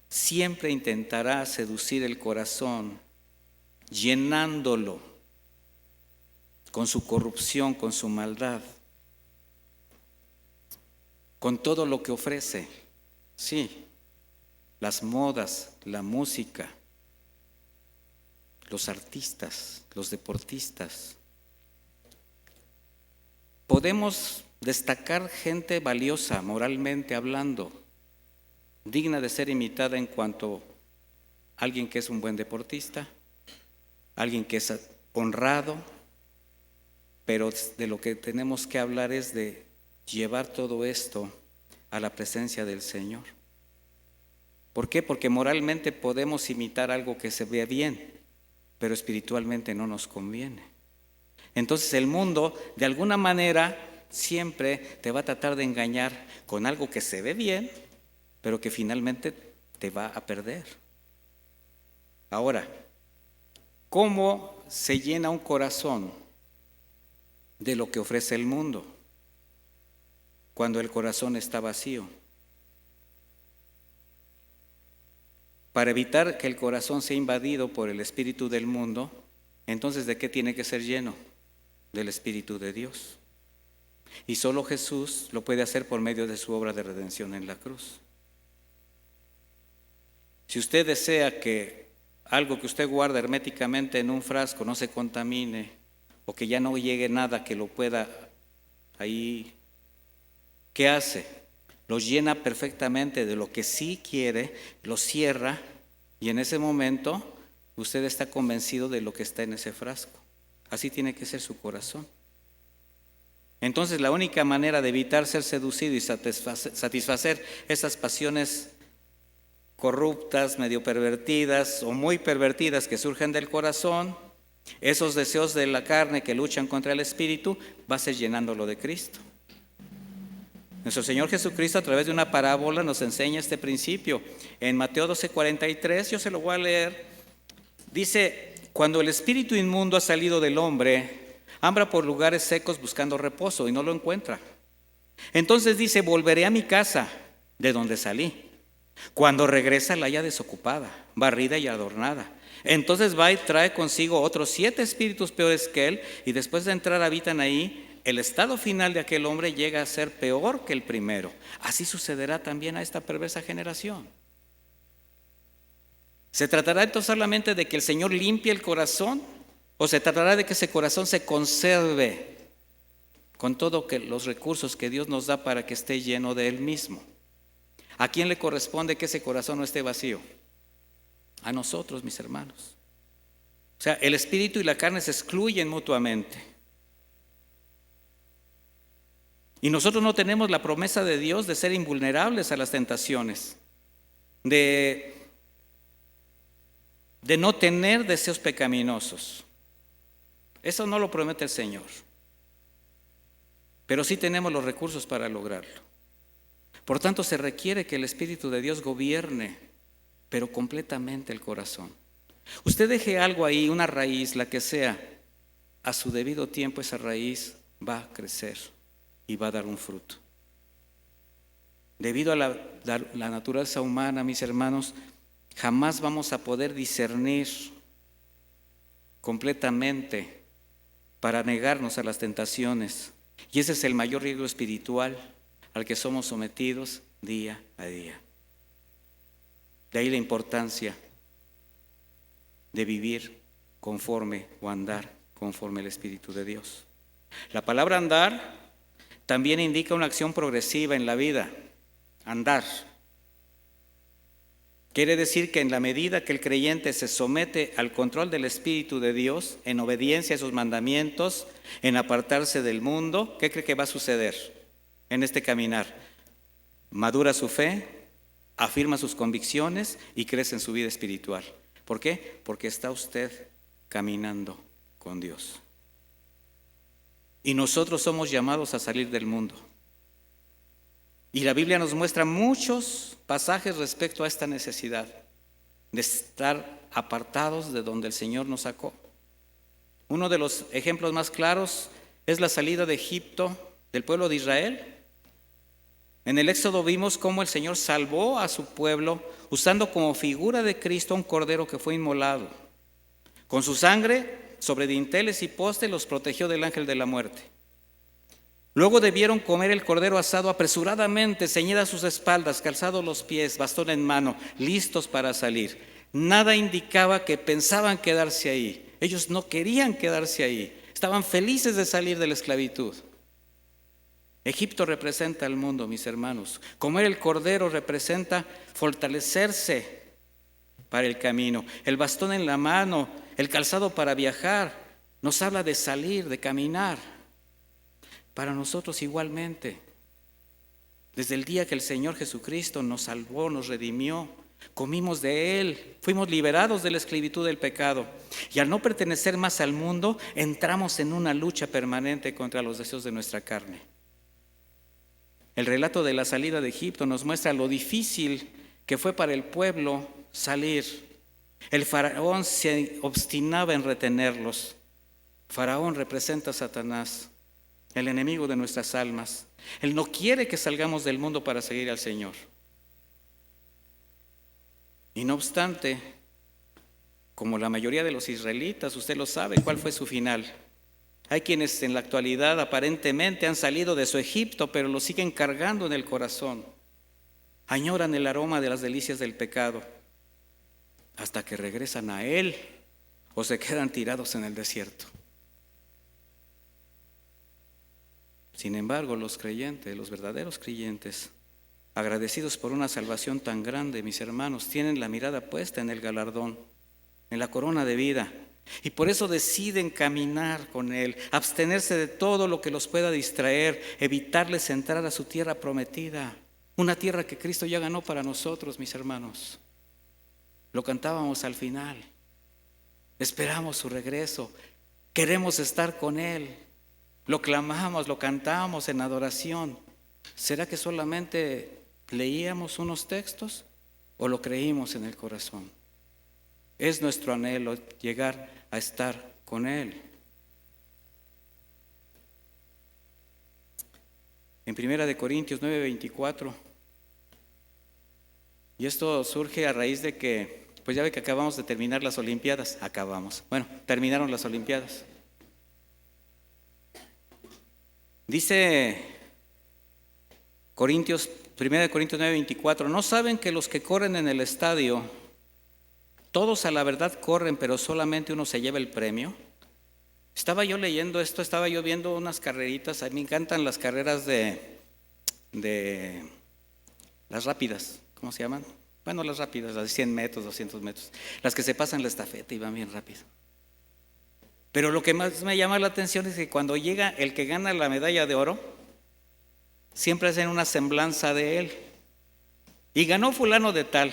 siempre intentará seducir el corazón, llenándolo con su corrupción, con su maldad, con todo lo que ofrece. Sí, las modas, la música, los artistas, los deportistas. Podemos destacar gente valiosa, moralmente hablando, digna de ser imitada en cuanto a alguien que es un buen deportista, alguien que es honrado, pero de lo que tenemos que hablar es de llevar todo esto a la presencia del Señor. ¿Por qué? Porque moralmente podemos imitar algo que se ve bien, pero espiritualmente no nos conviene. Entonces el mundo, de alguna manera, siempre te va a tratar de engañar con algo que se ve bien, pero que finalmente te va a perder. Ahora, ¿cómo se llena un corazón de lo que ofrece el mundo cuando el corazón está vacío? Para evitar que el corazón sea invadido por el espíritu del mundo, entonces ¿de qué tiene que ser lleno? Del Espíritu de Dios. Y solo Jesús lo puede hacer por medio de su obra de redención en la cruz. Si usted desea que algo que usted guarda herméticamente en un frasco no se contamine, o que ya no llegue nada que lo pueda ahí, ¿qué hace? Lo llena perfectamente de lo que sí quiere, lo cierra, y en ese momento usted está convencido de lo que está en ese frasco. Así tiene que ser su corazón. Entonces la única manera de evitar ser seducido y satisfacer esas pasiones corruptas, medio pervertidas o muy pervertidas que surgen del corazón, esos deseos de la carne que luchan contra el espíritu, va a ser llenándolo de Cristo. Nuestro Señor Jesucristo, a través de una parábola, nos enseña este principio. En Mateo 12:43, yo se lo voy a leer, dice: cuando el espíritu inmundo ha salido del hombre, anda por lugares secos buscando reposo y no lo encuentra. Entonces dice: volveré a mi casa de donde salí. Cuando regresa la halla desocupada, barrida y adornada. Entonces va y trae consigo otros 7 espíritus peores que él, y después de entrar habitan ahí. El estado final de aquel hombre llega a ser peor que el primero. Así sucederá también a esta perversa generación. ¿Se tratará entonces solamente de que el Señor limpie el corazón? ¿O se tratará de que ese corazón se conserve con todos los recursos que Dios nos da para que esté lleno de Él mismo? ¿A quién le corresponde que ese corazón no esté vacío? A nosotros, mis hermanos. O sea, el espíritu y la carne se excluyen mutuamente. Y nosotros no tenemos la promesa de Dios de ser invulnerables a las tentaciones, de no tener deseos pecaminosos. Eso no lo promete el Señor. Pero sí tenemos los recursos para lograrlo. Por tanto, se requiere que el Espíritu de Dios gobierne, pero completamente el corazón. Usted deje algo ahí, una raíz, la que sea, a su debido tiempo esa raíz va a crecer y va a dar un fruto. Debido a la naturaleza humana, mis hermanos, jamás vamos a poder discernir completamente para negarnos a las tentaciones. Y ese es el mayor riesgo espiritual al que somos sometidos día a día. De ahí la importancia de vivir conforme o andar conforme al Espíritu de Dios. La palabra andar también indica una acción progresiva en la vida. Andar. Quiere decir que en la medida que el creyente se somete al control del Espíritu de Dios, en obediencia a sus mandamientos, en apartarse del mundo, ¿qué cree que va a suceder en este caminar? Madura su fe, afirma sus convicciones y crece en su vida espiritual. ¿Por qué? Porque está usted caminando con Dios. Y nosotros somos llamados a salir del mundo. Y la Biblia nos muestra muchos pasajes respecto a esta necesidad de estar apartados de donde el Señor nos sacó. Uno de los ejemplos más claros es la salida de Egipto del pueblo de Israel. En el Éxodo vimos cómo el Señor salvó a su pueblo usando como figura de Cristo un cordero que fue inmolado. Con su sangre sobre dinteles y postes los protegió del ángel de la muerte. Luego debieron comer el cordero asado apresuradamente, ceñidas sus espaldas, calzados los pies, bastón en mano, listos para salir. Nada indicaba que pensaban quedarse ahí. Ellos no querían quedarse ahí. Estaban felices de salir de la esclavitud. Egipto representa al mundo, mis hermanos. Comer el cordero representa fortalecerse para el camino. El bastón en la mano, el calzado para viajar, nos habla de salir, de caminar. Para nosotros igualmente, desde el día que el Señor Jesucristo nos salvó, nos redimió, comimos de Él, fuimos liberados de la esclavitud del pecado. Y al no pertenecer más al mundo, entramos en una lucha permanente contra los deseos de nuestra carne. El relato de la salida de Egipto nos muestra lo difícil que fue para el pueblo salir. El faraón se obstinaba en retenerlos. Faraón representa a Satanás, el enemigo de nuestras almas. Él no quiere que salgamos del mundo para seguir al Señor. Y no obstante, como la mayoría de los israelitas, usted lo sabe, ¿cuál fue su final? Hay quienes en la actualidad aparentemente han salido de su Egipto, pero lo siguen cargando en el corazón. Añoran el aroma de las delicias del pecado hasta que regresan a Él o se quedan tirados en el desierto. Sin embargo, los creyentes, los verdaderos creyentes, agradecidos por una salvación tan grande, mis hermanos, tienen la mirada puesta en el galardón, en la corona de vida. Y por eso deciden caminar con Él, abstenerse de todo lo que los pueda distraer, evitarles entrar a su tierra prometida, una tierra que Cristo ya ganó para nosotros, mis hermanos. Lo cantábamos al final. Esperamos su regreso, queremos estar con Él. Lo clamamos, lo cantamos en adoración. ¿Será que solamente leíamos unos textos o lo creímos en el corazón? Es nuestro anhelo llegar a estar con Él. En 1 Corintios 9:24, y esto surge a raíz de que, pues ya ve que acabamos de terminar las Olimpiadas. Terminaron las Olimpiadas. Dice 1 Corintios 9:24, ¿no saben que los que corren en el estadio, todos a la verdad corren, pero solamente uno se lleva el premio? Estaba yo leyendo esto, estaba yo viendo unas carreritas. A mí me encantan las carreras de las rápidas, ¿cómo se llaman? Bueno, las rápidas, las de 100 metros, 200 metros, las que se pasan la estafeta y van bien rápido. Pero lo que más me llama la atención es que cuando llega el que gana la medalla de oro, siempre hacen una semblanza de él. Y ganó fulano de tal.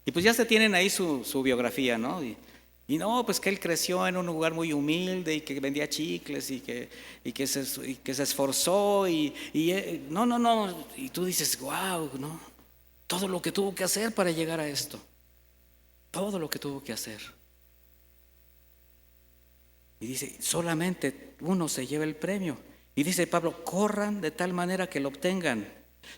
Y pues ya se tienen ahí su biografía, ¿no? Y Y no, pues que él creció en un lugar muy humilde y que vendía chicles y que se esforzó no. Y tú dices, wow, ¿no? Todo lo que tuvo que hacer para llegar a esto. Todo lo que tuvo que hacer. Y dice, solamente uno se lleva el premio. Y dice Pablo, corran de tal manera que lo obtengan.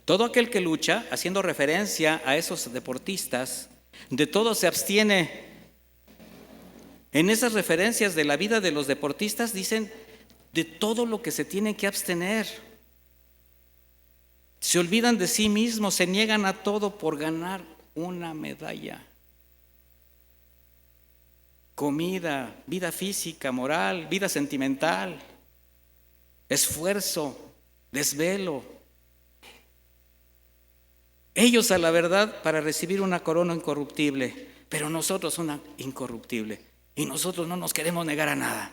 Todo aquel que lucha, haciendo referencia a esos deportistas, de todo se abstiene. En esas referencias de la vida de los deportistas dicen de todo lo que se tienen que abstener. Se olvidan de sí mismos, se niegan a todo por ganar una medalla. Comida, vida física, moral, vida sentimental, esfuerzo, desvelo. Ellos a la verdad para recibir una corona incorruptible, pero nosotros una incorruptible. Y nosotros no nos queremos negar a nada.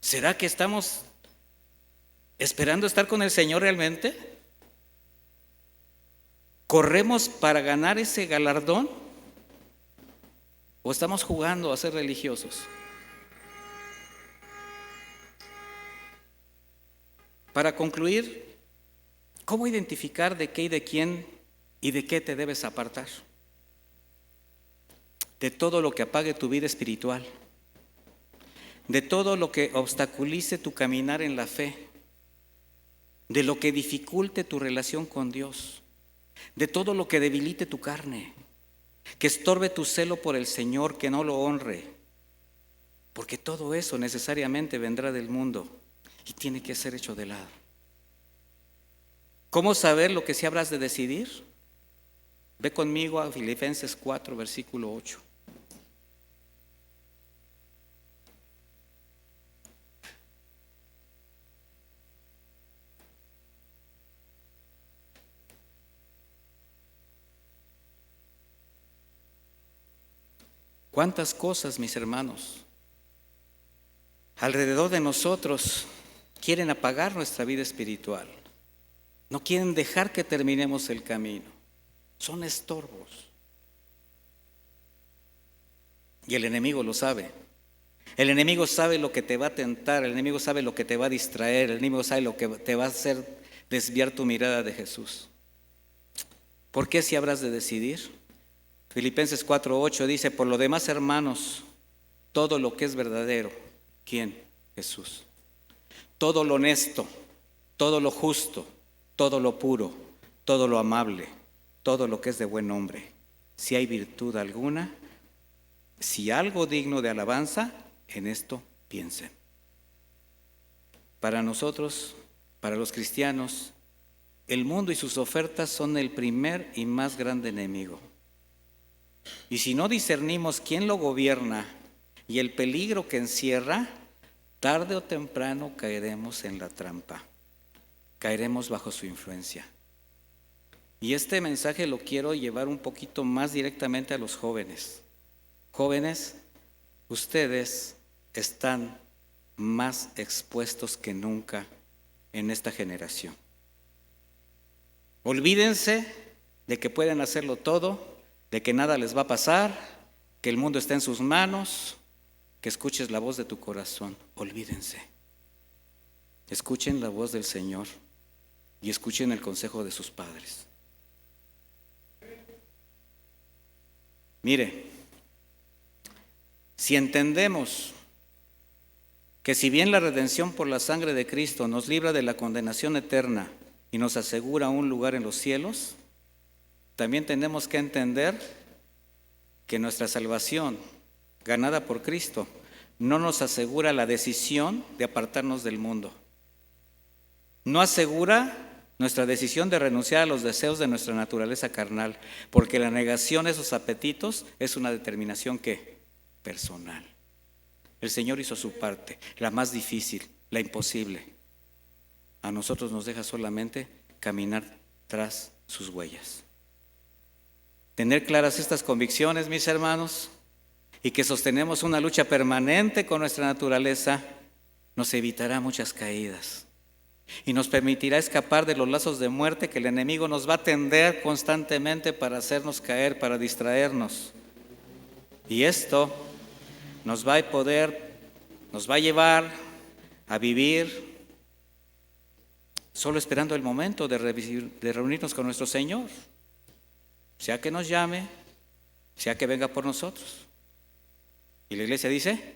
¿Será que estamos esperando estar con el Señor realmente? ¿Corremos para ganar ese galardón? ¿O estamos jugando a ser religiosos? Para concluir, ¿cómo identificar de qué y de quién y de qué te debes apartar? De todo lo que apague tu vida espiritual, de todo lo que obstaculice tu caminar en la fe, de lo que dificulte tu relación con Dios, de todo lo que debilite tu carne, que estorbe tu celo por el Señor, que no lo honre, porque todo eso necesariamente vendrá del mundo y tiene que ser hecho de lado. ¿Cómo saber lo que sí habrás de decidir? Ve conmigo a Filipenses 4, versículo 8. ¿Cuántas cosas, mis hermanos, alrededor de nosotros quieren apagar nuestra vida espiritual? No quieren dejar que terminemos el camino. Son estorbos. Y el enemigo lo sabe. El enemigo sabe lo que te va a tentar, el enemigo sabe lo que te va a distraer, el enemigo sabe lo que te va a hacer desviar tu mirada de Jesús. ¿Por qué si habrás de decidir? Filipenses 4:8 dice, por lo demás, hermanos, todo lo que es verdadero, ¿quién? Jesús. Todo lo honesto, todo lo justo, todo lo puro, todo lo amable, todo lo que es de buen nombre. Si hay virtud alguna, si algo digno de alabanza, en esto piensen. Para nosotros, para los cristianos, el mundo y sus ofertas son el primer y más grande enemigo. Y si no discernimos quién lo gobierna y el peligro que encierra, tarde o temprano caeremos en la trampa, caeremos bajo su influencia. Y este mensaje lo quiero llevar un poquito más directamente a los jóvenes. Jóvenes, ustedes están más expuestos que nunca en esta generación. Olvídense de que pueden hacerlo todo, de que nada les va a pasar, que el mundo está en sus manos, que escuches la voz de tu corazón. Olvídense. Escuchen la voz del Señor y escuchen el consejo de sus padres. Mire, si entendemos que si bien la redención por la sangre de Cristo nos libra de la condenación eterna y nos asegura un lugar en los cielos, también tenemos que entender que nuestra salvación, ganada por Cristo, no nos asegura la decisión de apartarnos del mundo. No asegura nuestra decisión de renunciar a los deseos de nuestra naturaleza carnal, porque la negación de esos apetitos es una determinación ¿qué? Personal. El Señor hizo su parte, la más difícil, la imposible. A nosotros nos deja solamente caminar tras sus huellas. Tener claras estas convicciones, mis hermanos, y que sostenemos una lucha permanente con nuestra naturaleza, nos evitará muchas caídas y nos permitirá escapar de los lazos de muerte que el enemigo nos va a tender constantemente para hacernos caer, para distraernos. Y esto nos va a llevar a vivir solo esperando el momento de reunirnos con nuestro Señor, sea que nos llame, sea que venga por nosotros. Y la iglesia dice: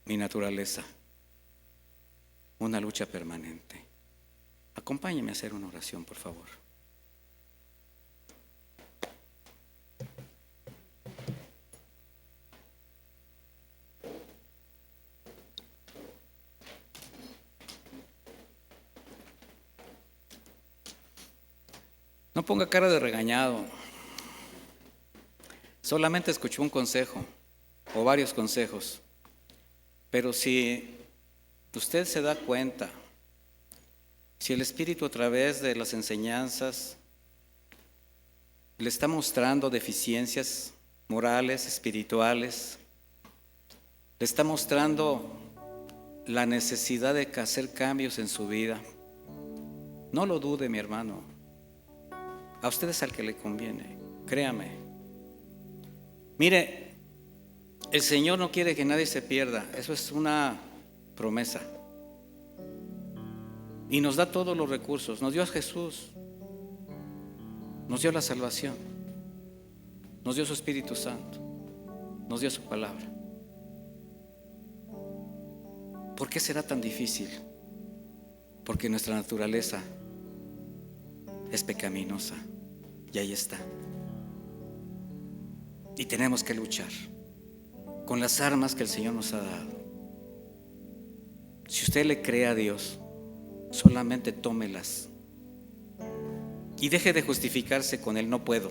mi naturaleza, una lucha permanente. Acompáñeme a hacer una oración, por favor. No ponga cara de regañado. Solamente escuchó un consejo o varios consejos. Pero si usted se da cuenta, si el Espíritu a través de las enseñanzas le está mostrando deficiencias morales, espirituales, le está mostrando la necesidad de hacer cambios en su vida, no lo dude, mi hermano. A usted es al que le conviene, créame. Mire, el Señor no quiere que nadie se pierda, eso es una promesa. Y nos da todos los recursos, nos dio a Jesús, nos dio la salvación, nos dio su Espíritu Santo, nos dio su palabra. ¿Por qué será tan difícil? Porque nuestra naturaleza es pecaminosa y ahí está. Y tenemos que luchar con las armas que el Señor nos ha dado. Si usted le cree a Dios, solamente tómelas y deje de justificarse con el no puedo.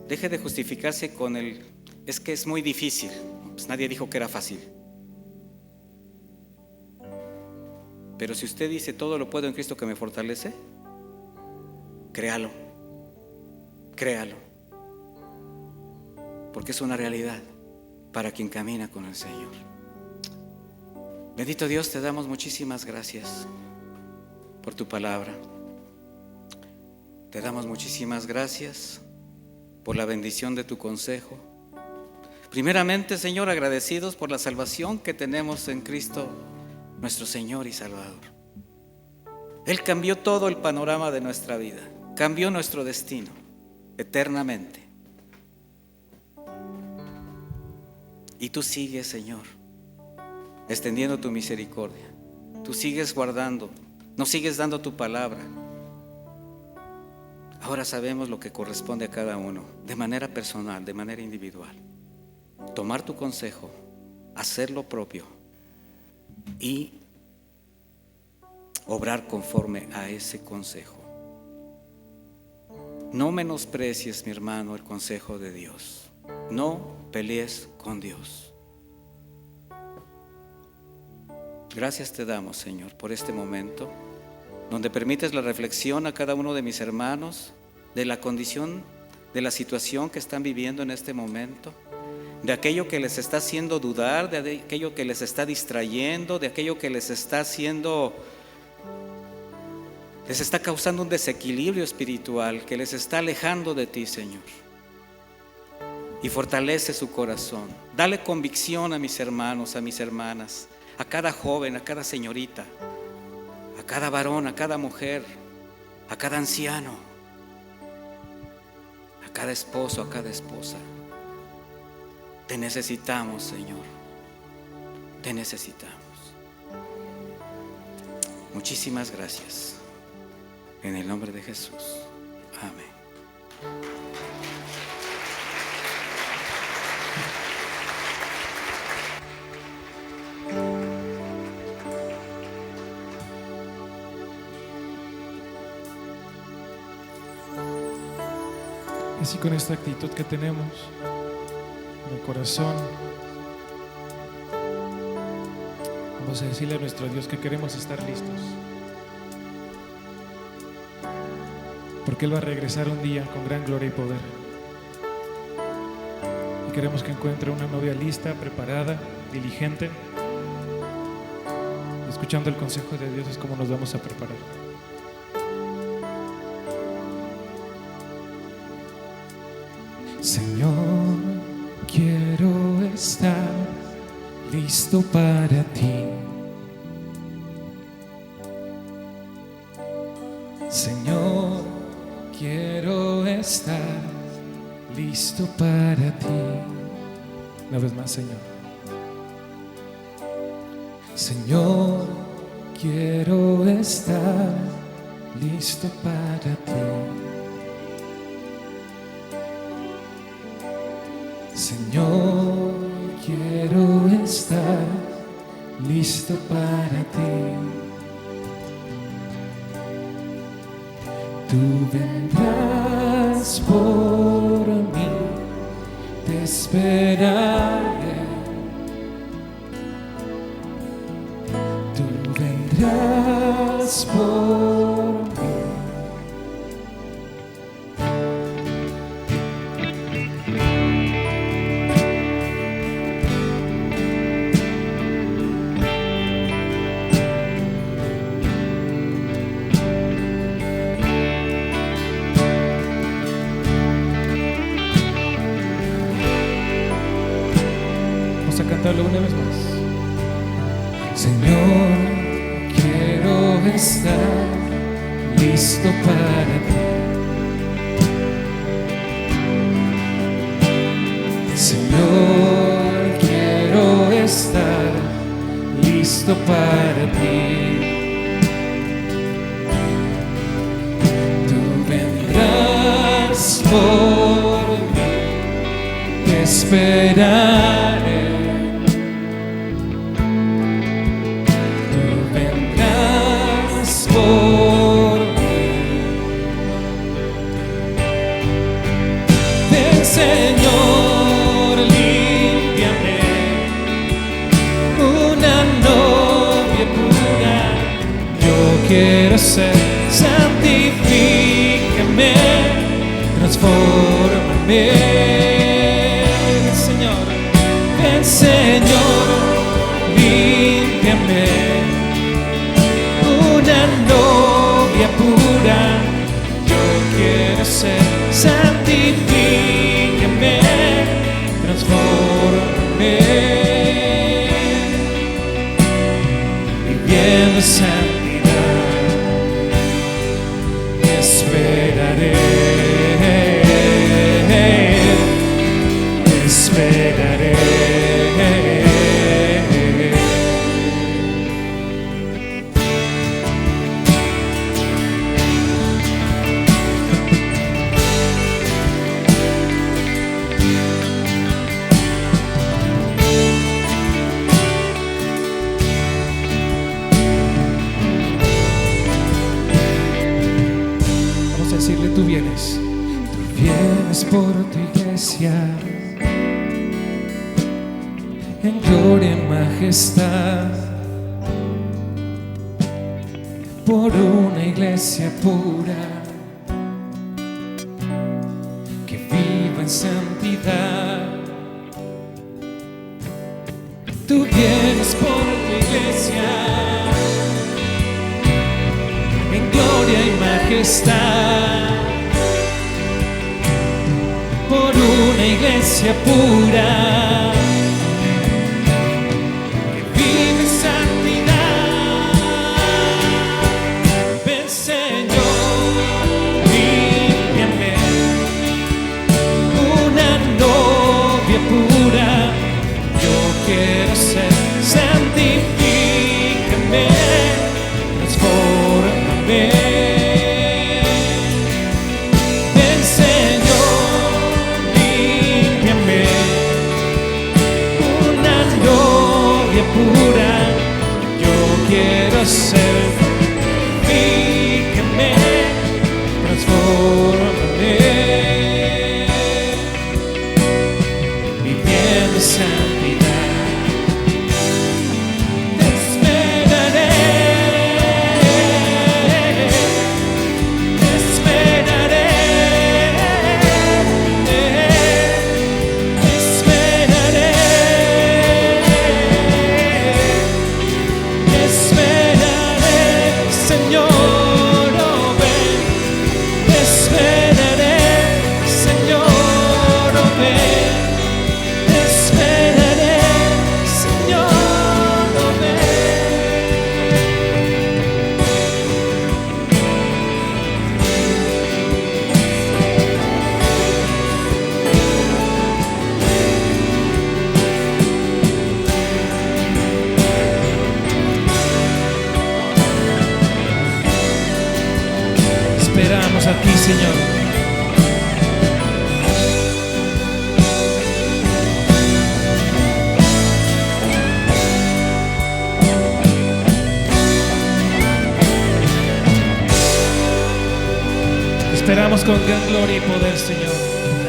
Deje de justificarse con el es que es muy difícil. Pues nadie dijo que era fácil. Pero si usted dice todo lo puedo en Cristo que me fortalece, créalo, créalo, porque es una realidad para quien camina con el Señor. Bendito Dios, te damos muchísimas gracias por tu palabra. Te damos muchísimas gracias por la bendición de tu consejo. Primeramente, Señor, agradecidos por la salvación que tenemos en Cristo, nuestro Señor y Salvador. Él cambió todo el panorama de nuestra vida, cambió nuestro destino eternamente. Y tú sigues, Señor, extendiendo tu misericordia. Tú sigues guardando, nos sigues dando tu palabra. Ahora sabemos lo que corresponde a cada uno, de manera personal, de manera individual. Tomar tu consejo, hacer lo propio y obrar conforme a ese consejo. No menosprecies, mi hermano, el consejo de Dios. No pelees con Dios. Gracias te damos, Señor, por este momento donde permites la reflexión a cada uno de mis hermanos de la condición, de la situación que están viviendo en este momento, de aquello que les está haciendo dudar, de aquello que les está distrayendo, de aquello que les está causando un desequilibrio espiritual, que les está alejando de ti, Señor. Y fortalece su corazón. Dale convicción a mis hermanos, a mis hermanas, a cada joven, a cada señorita, a cada varón, a cada mujer, a cada anciano, a cada esposo, a cada esposa. Te necesitamos, Señor. Te necesitamos. Muchísimas gracias. En el nombre de Jesús. Amén. Así con esta actitud que tenemos en el corazón, vamos a decirle a nuestro Dios que queremos estar listos, porque Él va a regresar un día con gran gloria y poder. Y queremos que encuentre una novia lista, preparada, diligente. Escuchando el consejo de Dios es como nos vamos a preparar. Señor, quiero estar listo para ti. Señor, quiero estar listo para ti. Una vez más, Señor. Señor, quiero estar listo para ti. Señor, quiero estar listo para ti. Tú vendrás por mí, te esperaré. Tú vendrás por mí. Vamos a cantarlo una vez más. Señor, quiero estar listo para ti. Señor, quiero estar listo para ti. Tú vendrás por mí, te esperaré. Por mí. Ven, Señor, límpiame, una novia pura yo quiero ser. Santifícame, transfórmame, Señor. Ven, Señor, límpiame, una novia pura yo quiero ser. Santifícame, transfórmame, viviendo santidad, esperaré, esperaré. Decirle, tú vienes por tu iglesia en gloria, en majestad, por una iglesia pura que viva en santidad. Tú vienes por tu iglesia en gloria y majestad, por una iglesia pura que vive en santidad. Ven, Señor, límpiame, una novia pura yo quiero ser. Santifícame, transfórmame. Ven, Señor, límpiame, una novia pura yo quiero ser. Santifícame, transfórmame, viviendo santidad. Esperaré, a ti, Señor. Esperamos con gran gloria y poder, Señor.